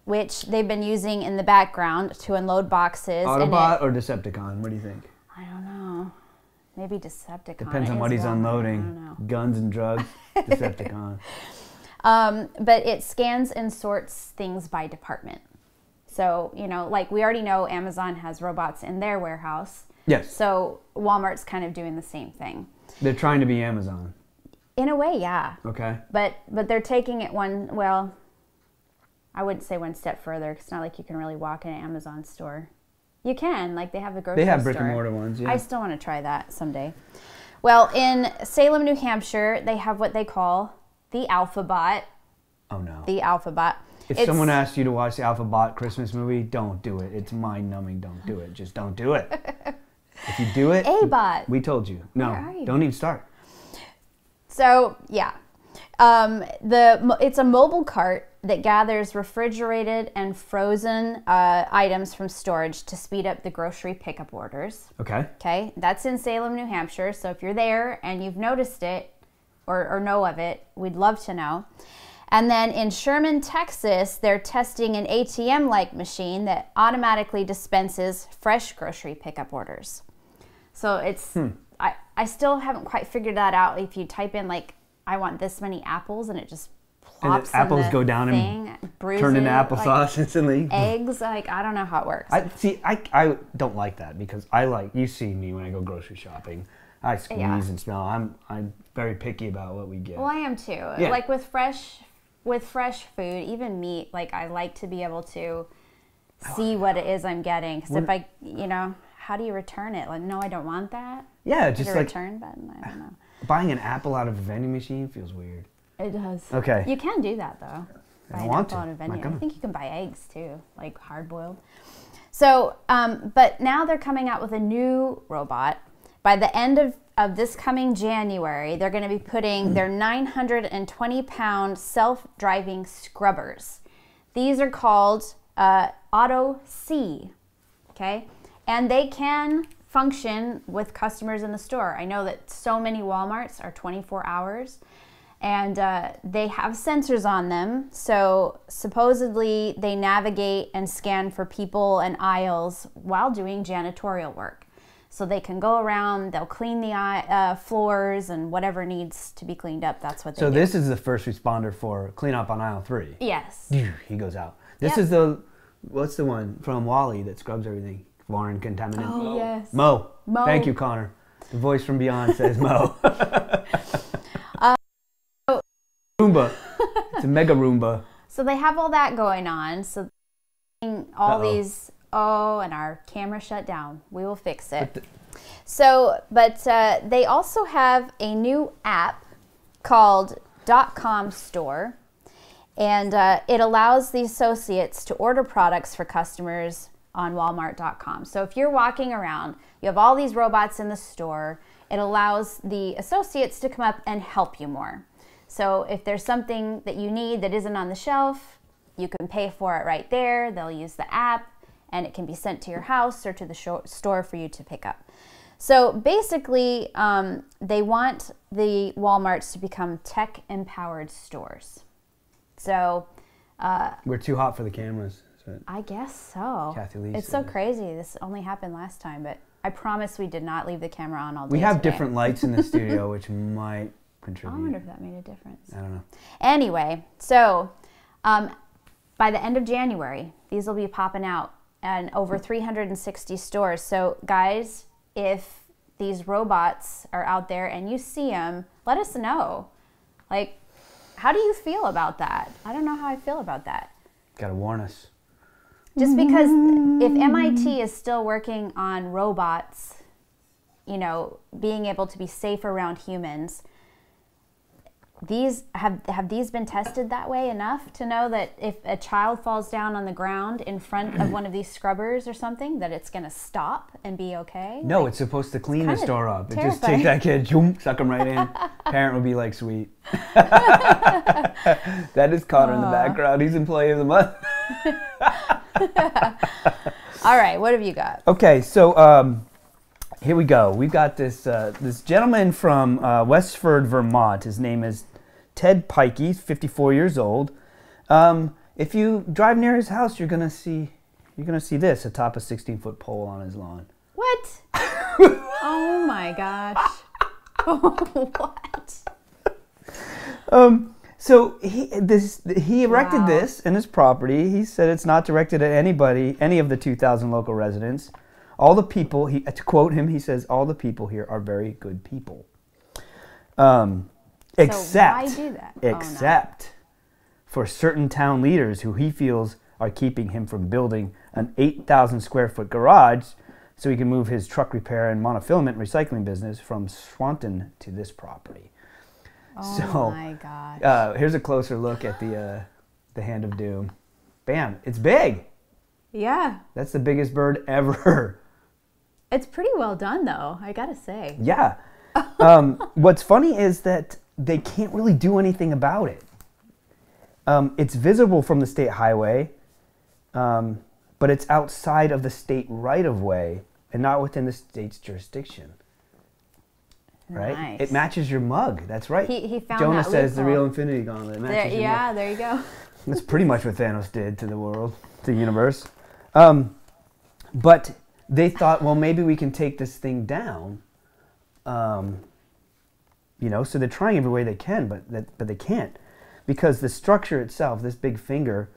which they've been using in the background to unload boxes. Autobot or Decepticon? What do you think? I don't know. Maybe Decepticon. Depends on what he's unloading. I don't know. Guns and drugs, Decepticon. But it scans and sorts things by department. So, we already know Amazon has robots in their warehouse. Yes. So Walmart's kind of doing the same thing. They're trying to be Amazon. In a way, yeah. Okay. But they're taking it I wouldn't say one step further. It's not like you can really walk in an Amazon store. You can, like they have a grocery store. They have brick and mortar ones, yeah. I still want to try that someday. Well, in Salem, New Hampshire, they have what they call the Alphabot. Oh, no. The Alphabot. If someone asks you to watch the Alphabot Christmas movie, don't do it. It's mind-numbing. Don't do it. Just don't do it. If you do it, A-Bot. We told you. No, don't even start. So, yeah. It's a mobile cart that gathers refrigerated and frozen items from storage to speed up the grocery pickup orders. Okay. Okay, that's in Salem, New Hampshire. So if you're there and you've noticed it or know of it, we'd love to know. And then in Sherman, Texas, they're testing an ATM-like machine that automatically dispenses fresh grocery pickup orders. So it's, I still haven't quite figured that out. If you type in like, I want this many apples, and it just plops and apples in the go down thing, and bruises, turn into applesauce like, instantly. Eggs, like I don't know how it works. I don't like that because you see me when I go grocery shopping. I squeeze and smell. I'm very picky about what we get. Well, I am too. Yeah. Like with fresh food, even meat, like I like to be able to see what it is I'm getting. Because if I, how do you return it? Like, no, I don't want that. Yeah, just a like return button. I don't know. Buying an apple out of a vending machine feels weird. It does. Okay. You can do that though. I don't want to. Out of vending. I think you can buy eggs too, like hard boiled. So, but now they're coming out with a new robot. By the end of this coming January, they're going to be putting their 920-pound self-driving scrubbers. These are called Auto C, okay? And they can function with customers in the store. I know that so many Walmarts are 24 hours, and they have sensors on them. So supposedly they navigate and scan for people and aisles while doing janitorial work. So they can go around, they'll clean the floors and whatever needs to be cleaned up, that's what they do. So this is the first responder for clean up on aisle 3. Yes. He goes out. This is what's the one from Wall-E that scrubs everything? Foreign contaminant. Oh, yes. Mo. Mo. Thank you, Connor. The voice from beyond says Mo. Roomba. It's a mega Roomba. So they have all that going on. So all these... Oh, and our camera shut down. We will fix it. But they also have a new app called .com Store, and it allows the associates to order products for customers on Walmart.com. So if you're walking around, you have all these robots in the store, it allows the associates to come up and help you more. So if there's something that you need that isn't on the shelf, you can pay for it right there. They'll use the app, and it can be sent to your house or to the store for you to pick up. So basically, they want the Walmarts to become tech-empowered stores. So we're too hot for the cameras. I guess so. Kathy Lee it's so crazy. This only happened last time, but I promise we did not leave the camera on all day. We have today. different lights in the studio, which might contribute. I wonder if that made a difference. I don't know. Anyway, so by the end of January, these will be popping out and over 360 stores. So guys, if these robots are out there and you see them, let us know. Like, how do you feel about that? I don't know how I feel about that. Gotta warn us. Just because if MIT is still working on robots, being able to be safe around humans, have these been tested that way enough to know that if a child falls down on the ground in front of one of these scrubbers or something, that it's going to stop and be okay? No, it's supposed to clean the store up. It just terrifying. take that kid, suck him right in. Parent would be like, sweet. That is Connor in the background. He's employee of the month. All right, what have you got? Okay, so here we go. We've got this gentleman from Westford, Vermont. His name is Ted Pike. He's 54 years old. If you drive near his house, you're gonna see this atop a 16-foot pole on his lawn. What? Oh my gosh! What? So he erected this in his property. He said it's not directed at anybody, any of the 2,000 local residents. All the people, to quote him, he says, all the people here are very good people. Except, so why do that? Except for certain town leaders who he feels are keeping him from building an 8,000 square foot garage so he can move his truck repair and monofilament recycling business from Swanton to this property. Oh my gosh. Here's a closer look at the Hand of Doom. Bam, it's big. Yeah. That's the biggest bird ever. It's pretty well done though, I gotta say. Yeah. What's funny is that they can't really do anything about it. It's visible from the state highway, but it's outside of the state right-of-way and not within the state's jurisdiction. Right? Nice. It matches your mug. That's right. He found Jonah that says the loophole. real Infinity Gauntlet. It matches your mug. There you go. That's pretty much what Thanos did to the world, to the universe. But they thought, well, maybe we can take this thing down. You know, so they're trying every way they can, but they can't, because the structure itself, this big finger,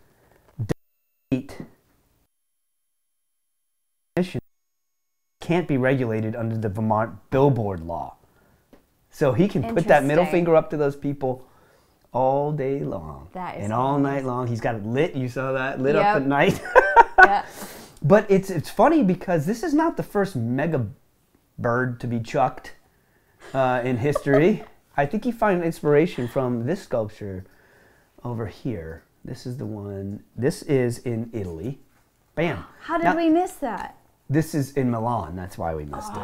can't be regulated under the Vermont billboard law. So he can put that middle finger up to those people all day long. That is and all night long. He's got it lit. You saw that? Lit up at night. Yeah. But it's funny because this is not the first mega bird to be chucked in history. I think he found inspiration from this sculpture over here. This is the one. This is in Italy. Bam. How did we miss that? This is in Milan. That's why we missed it.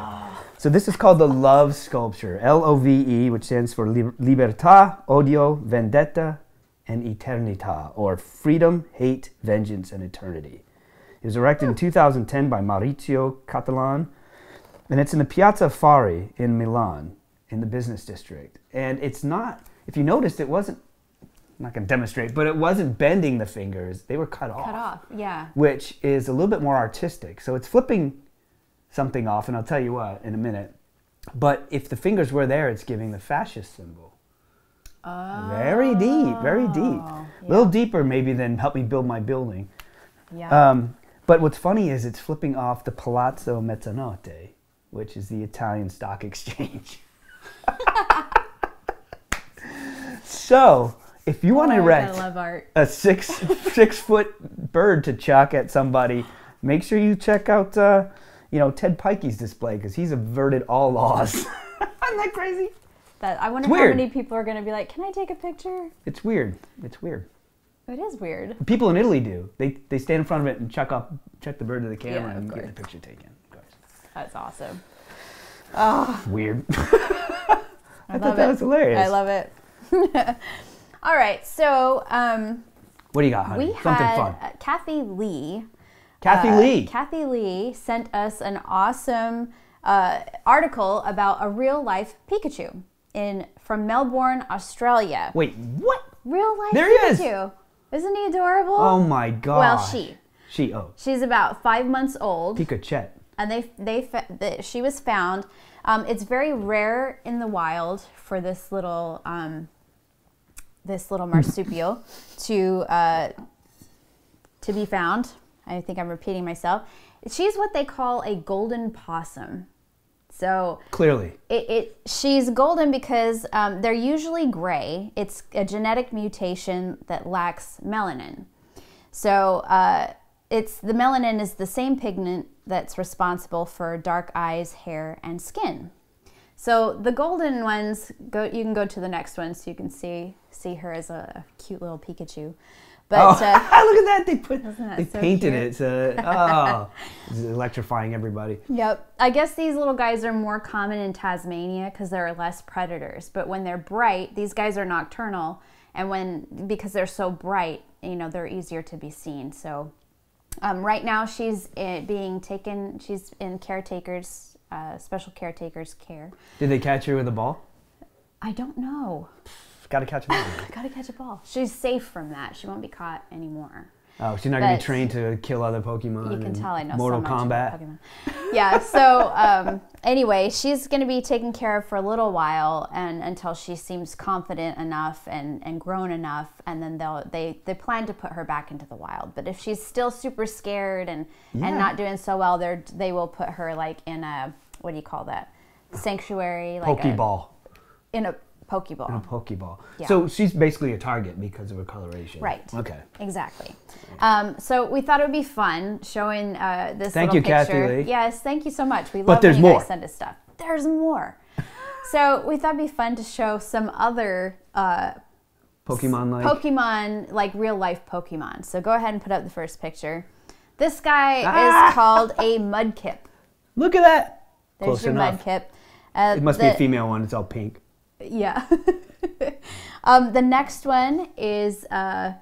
So this is called the Love Sculpture. L-O-V-E, which stands for Libertà, Odio, Vendetta, and Eternità, or Freedom, Hate, Vengeance, and Eternity. It was erected in 2010 by Maurizio Catalan, and it's in the Piazza Fari in Milan, in the business district. And it's not, if you noticed, it wasn't, I'm not going to demonstrate, but it wasn't bending the fingers. They were cut off. Cut off, yeah. Which is a little bit more artistic. So it's flipping something off, and I'll tell you what in a minute. But if the fingers were there, it's giving the fascist symbol. Oh. Very deep, very deep. Yeah. A little deeper maybe than help me build my building. Yeah. But what's funny is it's flipping off the Palazzo Mezzanotte, which is the Italian stock exchange. So, if you want to erect a six foot bird to chuck at somebody, make sure you check out Ted Pikey's display, because he's averted all laws. Isn't that crazy? I wonder how many people are going to be like, can I take a picture? It's weird. It's weird. It is weird. People in Italy do. They stand in front of it and check the bird to the camera and course. get the picture taken. Of course. That's awesome. Oh. Weird. I thought that was hilarious. I love it. All right, so what do you got, honey? We Something had fun. Kathy Lee. Kathy Lee sent us an awesome article about a real life Pikachu from Melbourne, Australia. Wait, what? Real life there Pikachu. Isn't he adorable? Oh my god. Well, she's about 5 months old. Pikachu. And she was found. It's very rare in the wild for this little marsupial to be found. I think I'm repeating myself. She's what they call a golden possum. So clearly, she's golden because they're usually gray. It's a genetic mutation that lacks melanin. So the melanin is the same pigment that's responsible for dark eyes, hair, and skin. So the golden ones you can go to the next one so you can see her as a cute little Pikachu. But look at that! They so painted cute? it. It's electrifying everybody. Yep. I guess these little guys are more common in Tasmania because there are less predators. But when they're bright, these guys are nocturnal, and because they're so bright, they're easier to be seen. So right now she's being taken. She's in special caretakers' care. Did they catch her with a ball? I don't know. Got to catch a ball. Got to catch a ball. She's safe from that. She won't be caught anymore. Oh, she's not going to be trained to kill other Pokemon. You can tell I know Mortal so much Kombat. about Pokemon. Yeah. So anyway, she's going to be taken care of for a little while, and until she seems confident enough and grown enough, and then they plan to put her back into the wild. But if she's still super scared and not doing so well, they will put her like in a, what do you call that? Sanctuary, like Pokeball. in a Pokeball. And a Pokeball. Yeah. So she's basically a target because of her coloration. Right. Okay. Exactly. So we thought it would be fun showing this Thank little you, picture. Kathy Lee. Yes, thank you so much. We But love there's when you more. guys send us stuff. There's more. So we thought it'd be fun to show some other Pokemon, like real life Pokemon. So go ahead and put up the first picture. This guy is called a Mudkip. Look at that. There's Close your enough. Mudkip. It must be a female one. It's all pink. Yeah. The next one is I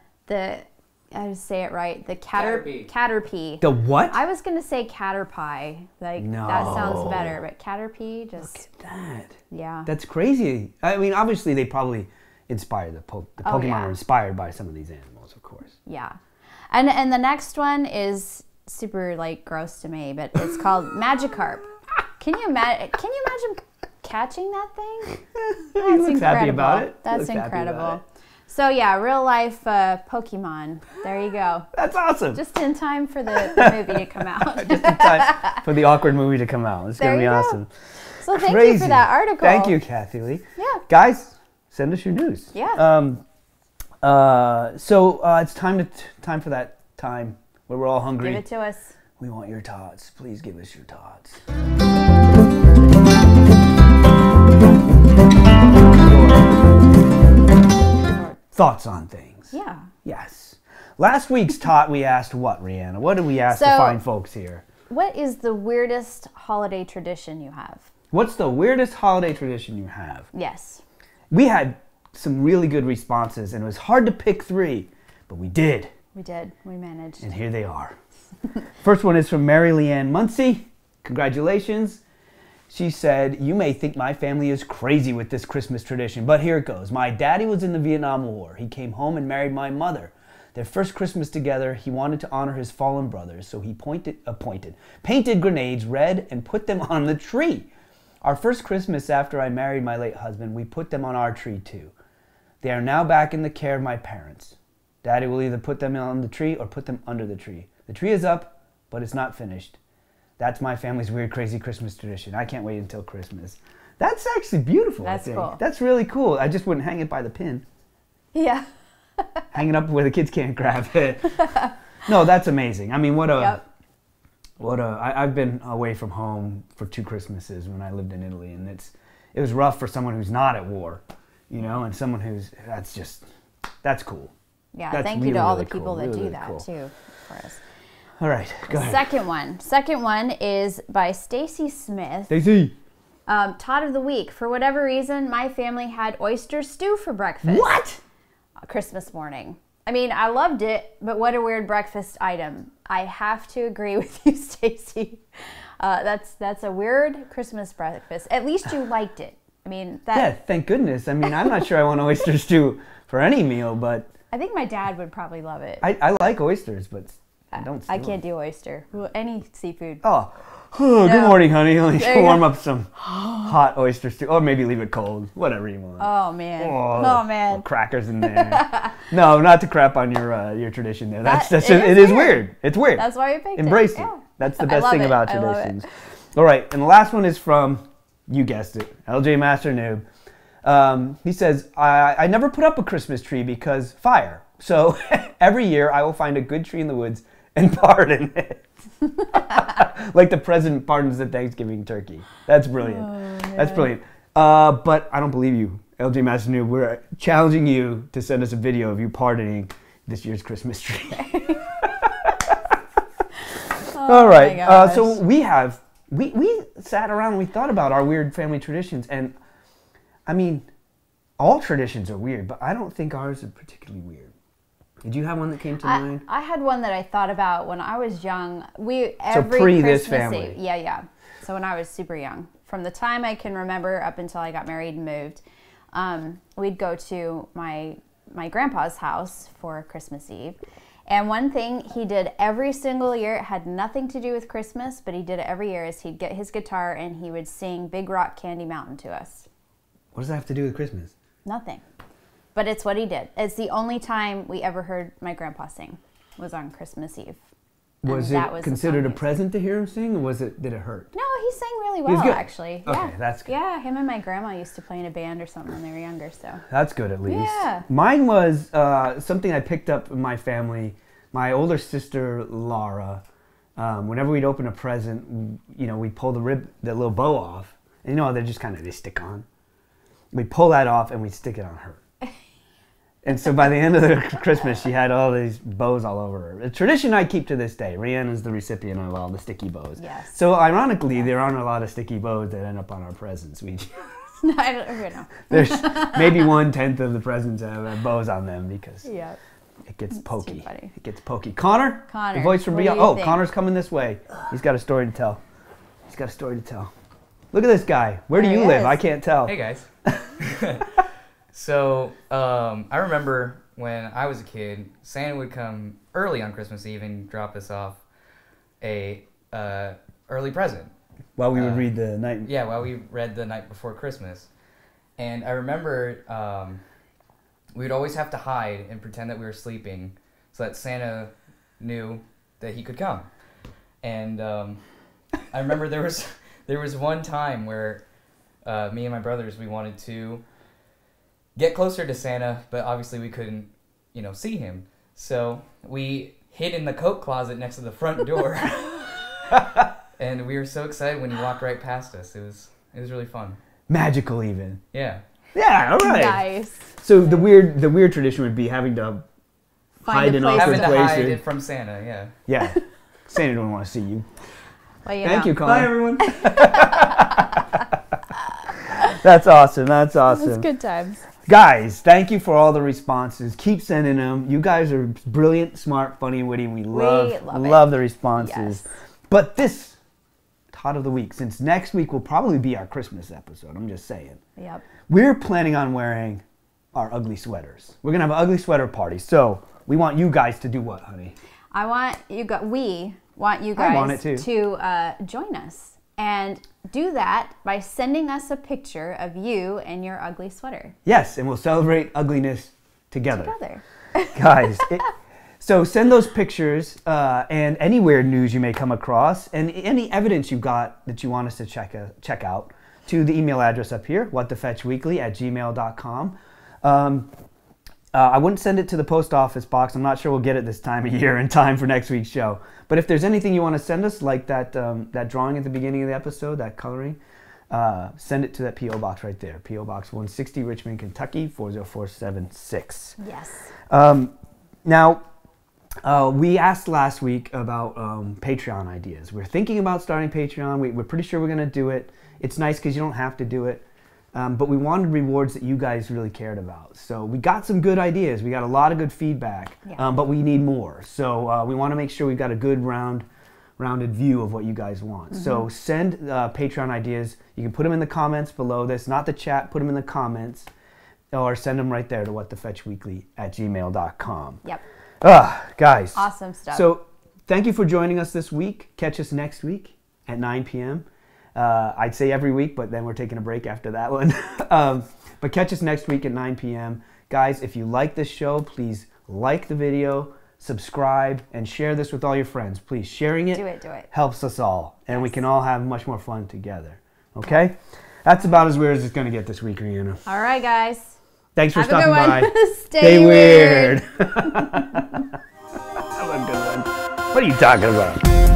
just say it right. The Caterpie. The what? I was gonna say Caterpie. Like No. that sounds better, but Caterpie just. Look at that. Yeah. That's crazy. I mean, obviously they probably inspired the Pokemon yeah. are inspired by some of these animals, of course. Yeah, and the next one is super like gross to me, but it's called Magikarp. Can you imagine catching that thing? That's He looks happy about it. That's incredible. So yeah, real life Pokemon. There you go. That's awesome. Just in time for the movie to come out. Just in time for the awkward movie to come out. It's going to be awesome. So thank you for that article. Thank you, Kathy Lee. Yeah. Guys, send us your news. Yeah. So it's time for that time where we're all hungry. Give it to us. We want your tots. Please give us your tots. Thoughts on things. Yeah. Yes. Last week's tot we asked what, Rihanna? What did we ask the fine folks here? What is the weirdest holiday tradition you have? What's the weirdest holiday tradition you have? Yes. We had some really good responses, and it was hard to pick 3, but we did. We did. We managed. And here they are. First one is from Mary Leanne Muncie. Congratulations. She said, "You may think my family is crazy with this Christmas tradition, but here it goes. My daddy was in the Vietnam War. He came home and married my mother. Their first Christmas together, he wanted to honor his fallen brothers, so he painted grenades red and put them on the tree. Our first Christmas after I married my late husband, we put them on our tree too. They are now back in the care of my parents. Daddy will either put them on the tree or put them under the tree. The tree is up, but it's not finished. That's my family's weird, crazy Christmas tradition. I can't wait until Christmas." That's actually beautiful. That's cool. That's really cool. I just wouldn't hang it by the pin. Yeah. Hang it up where the kids can't grab it. No, that's amazing. I mean, I've been away from home for 2 Christmases when I lived in Italy, and it was rough for someone who's not at war, and someone that's cool. Yeah, That's thank you really, to all the really cool. people that Really, do really that cool. too for us. All right, go ahead. Second one is by Stacy Smith. Daisy. Tot of the week. For whatever reason, my family had oyster stew for breakfast. What? Christmas morning. I mean, I loved it, but what a weird breakfast item. I have to agree with you, Stacy. That's a weird Christmas breakfast. At least you liked it. I mean, Yeah, thank goodness. I mean, I'm not sure I want oyster stew for any meal, but I think my dad would probably love it. I like oysters, but I don't stew I can't them. do oyster. Well, any seafood. Oh, good morning, honey. Let me There you warm go. up some hot oyster stew. Or maybe leave it cold. Whatever you want. Oh man. Oh, Oh man. little crackers in there. No, not to crap on your tradition there. It is weird. It's weird. That's why we picked Embrace it. it. Yeah. That's the I best love thing it. about I love it. traditions. All right, and the last one is from, you guessed it, LJ Master Noob. He says, I never put up a Christmas tree because fire. So every year I will find a good tree in the woods and pardon it. Like the president pardons the Thanksgiving turkey. That's brilliant. That's brilliant. But I don't believe you, LJ Master Noob. We're challenging you to send us a video of you pardoning this year's Christmas tree. All right. So we sat around and we thought about our weird family traditions, and I mean, all traditions are weird, but I don't think ours are particularly weird. Did you have one that came to mind? I had one that I thought about when I was young. Every pre Christmas this family. Eve, yeah. So when I was super young, from the time I can remember up until I got married and moved, we'd go to my grandpa's house for Christmas Eve. And one thing he did every single year, it had nothing to do with Christmas, but he did it every year, is he'd get his guitar and he would sing Big Rock Candy Mountain to us. What does that have to do with Christmas? Nothing. But it's what he did. It's the only time we ever heard my grandpa sing was on Christmas Eve. Was that it was considered a present to hear him sing, or did it hurt? No, he sang really was well, good. actually. Okay, Yeah. that's good. Yeah, him and my grandma used to play in a band or something when they were younger, so. That's good at least. Yeah. Mine was something I picked up in my family. My older sister, Laura, whenever we'd open a present, we'd pull the little bow off. And they're just they stick on. We'd pull that off and we'd stick it on her. And so by the end of the Christmas, she had all these bows all over her. A tradition I keep to this day. Rhiannon's the recipient of all the sticky bows. Yes. So ironically, there aren't a lot of sticky bows that end up on our presents. I don't know. There's maybe 1/10 of the presents have bows on them because Yeah. it gets pokey. Too funny. It gets pokey. Connor, Connor, the voice from what do Beyond. you Oh, think? Connor's coming this way. He's got a story to tell. Look at this guy. Where do There you he live? is. I can't tell. Hey guys. So I remember when I was a kid, Santa would come early on Christmas Eve and drop us off a early present. While we would read the night. Yeah, while we read the night before Christmas. And I remember we would always have to hide and pretend that we were sleeping so that Santa knew that he could come. And I remember there was one time where me and my brothers, we wanted to get closer to Santa, but obviously we couldn't, see him. So we hid in the coat closet next to the front door. And we were so excited when he walked right past us. It was really fun. Magical even. Yeah. Yeah, all right. Nice. So the weird tradition would be having to hide in awkward Having to hide places. it from Santa, yeah. Yeah. Santa don't want to see you. Well, Thank you, Connor. Bye, everyone. That's awesome. It's good times. Guys, thank you for all the responses. Keep sending them. You guys are brilliant, smart, funny, witty. We love the responses. Yes. But this Hot of the Week, since next week will probably be our Christmas episode, I'm just saying. Yep. We're planning on wearing our ugly sweaters. We're going to have an ugly sweater party. So we want you guys to do what, honey? We want you I want guys it too. to join us and do that by sending us a picture of you and your ugly sweater. Yes, and we'll celebrate ugliness together. Guys, so send those pictures and any weird news you may come across and any evidence you got that you want us to check out to the email address up here, whatthefetchweekly@gmail.com. I wouldn't send it to the post office box. I'm not sure we'll get it this time of year in time for next week's show. But if there's anything you want to send us, like that drawing at the beginning of the episode, that coloring, send it to that P.O. box right there. P.O. Box 160, Richmond, Kentucky, 40476. Yes. Now, we asked last week about Patreon ideas. We're thinking about starting Patreon. We're pretty sure we're going to do it. It's nice because you don't have to do it. But we wanted rewards that you guys really cared about. So we got some good ideas. We got a lot of good feedback, but we need more. So we want to make sure we've got a good rounded view of what you guys want. Mm-hmm. So send Patreon ideas. You can put them in the comments below this, not the chat, put them in the comments, or send them right there to whatthefetchweekly@gmail.com. Yep. Guys. Awesome stuff. So thank you for joining us this week. Catch us next week at 9 p.m. I'd say every week, but then we're taking a break after that one. But catch us next week at 9 p.m. Guys, if you like this show, please like the video, subscribe, and share this with all your friends. Please, sharing it, do it. helps us all, and we can all have much more fun together. Okay? That's about as weird as it's going to get this week, Rihanna. All right, guys. Thanks for Have a stopping good by. one. Stay weird. Have a good one. What are you talking about?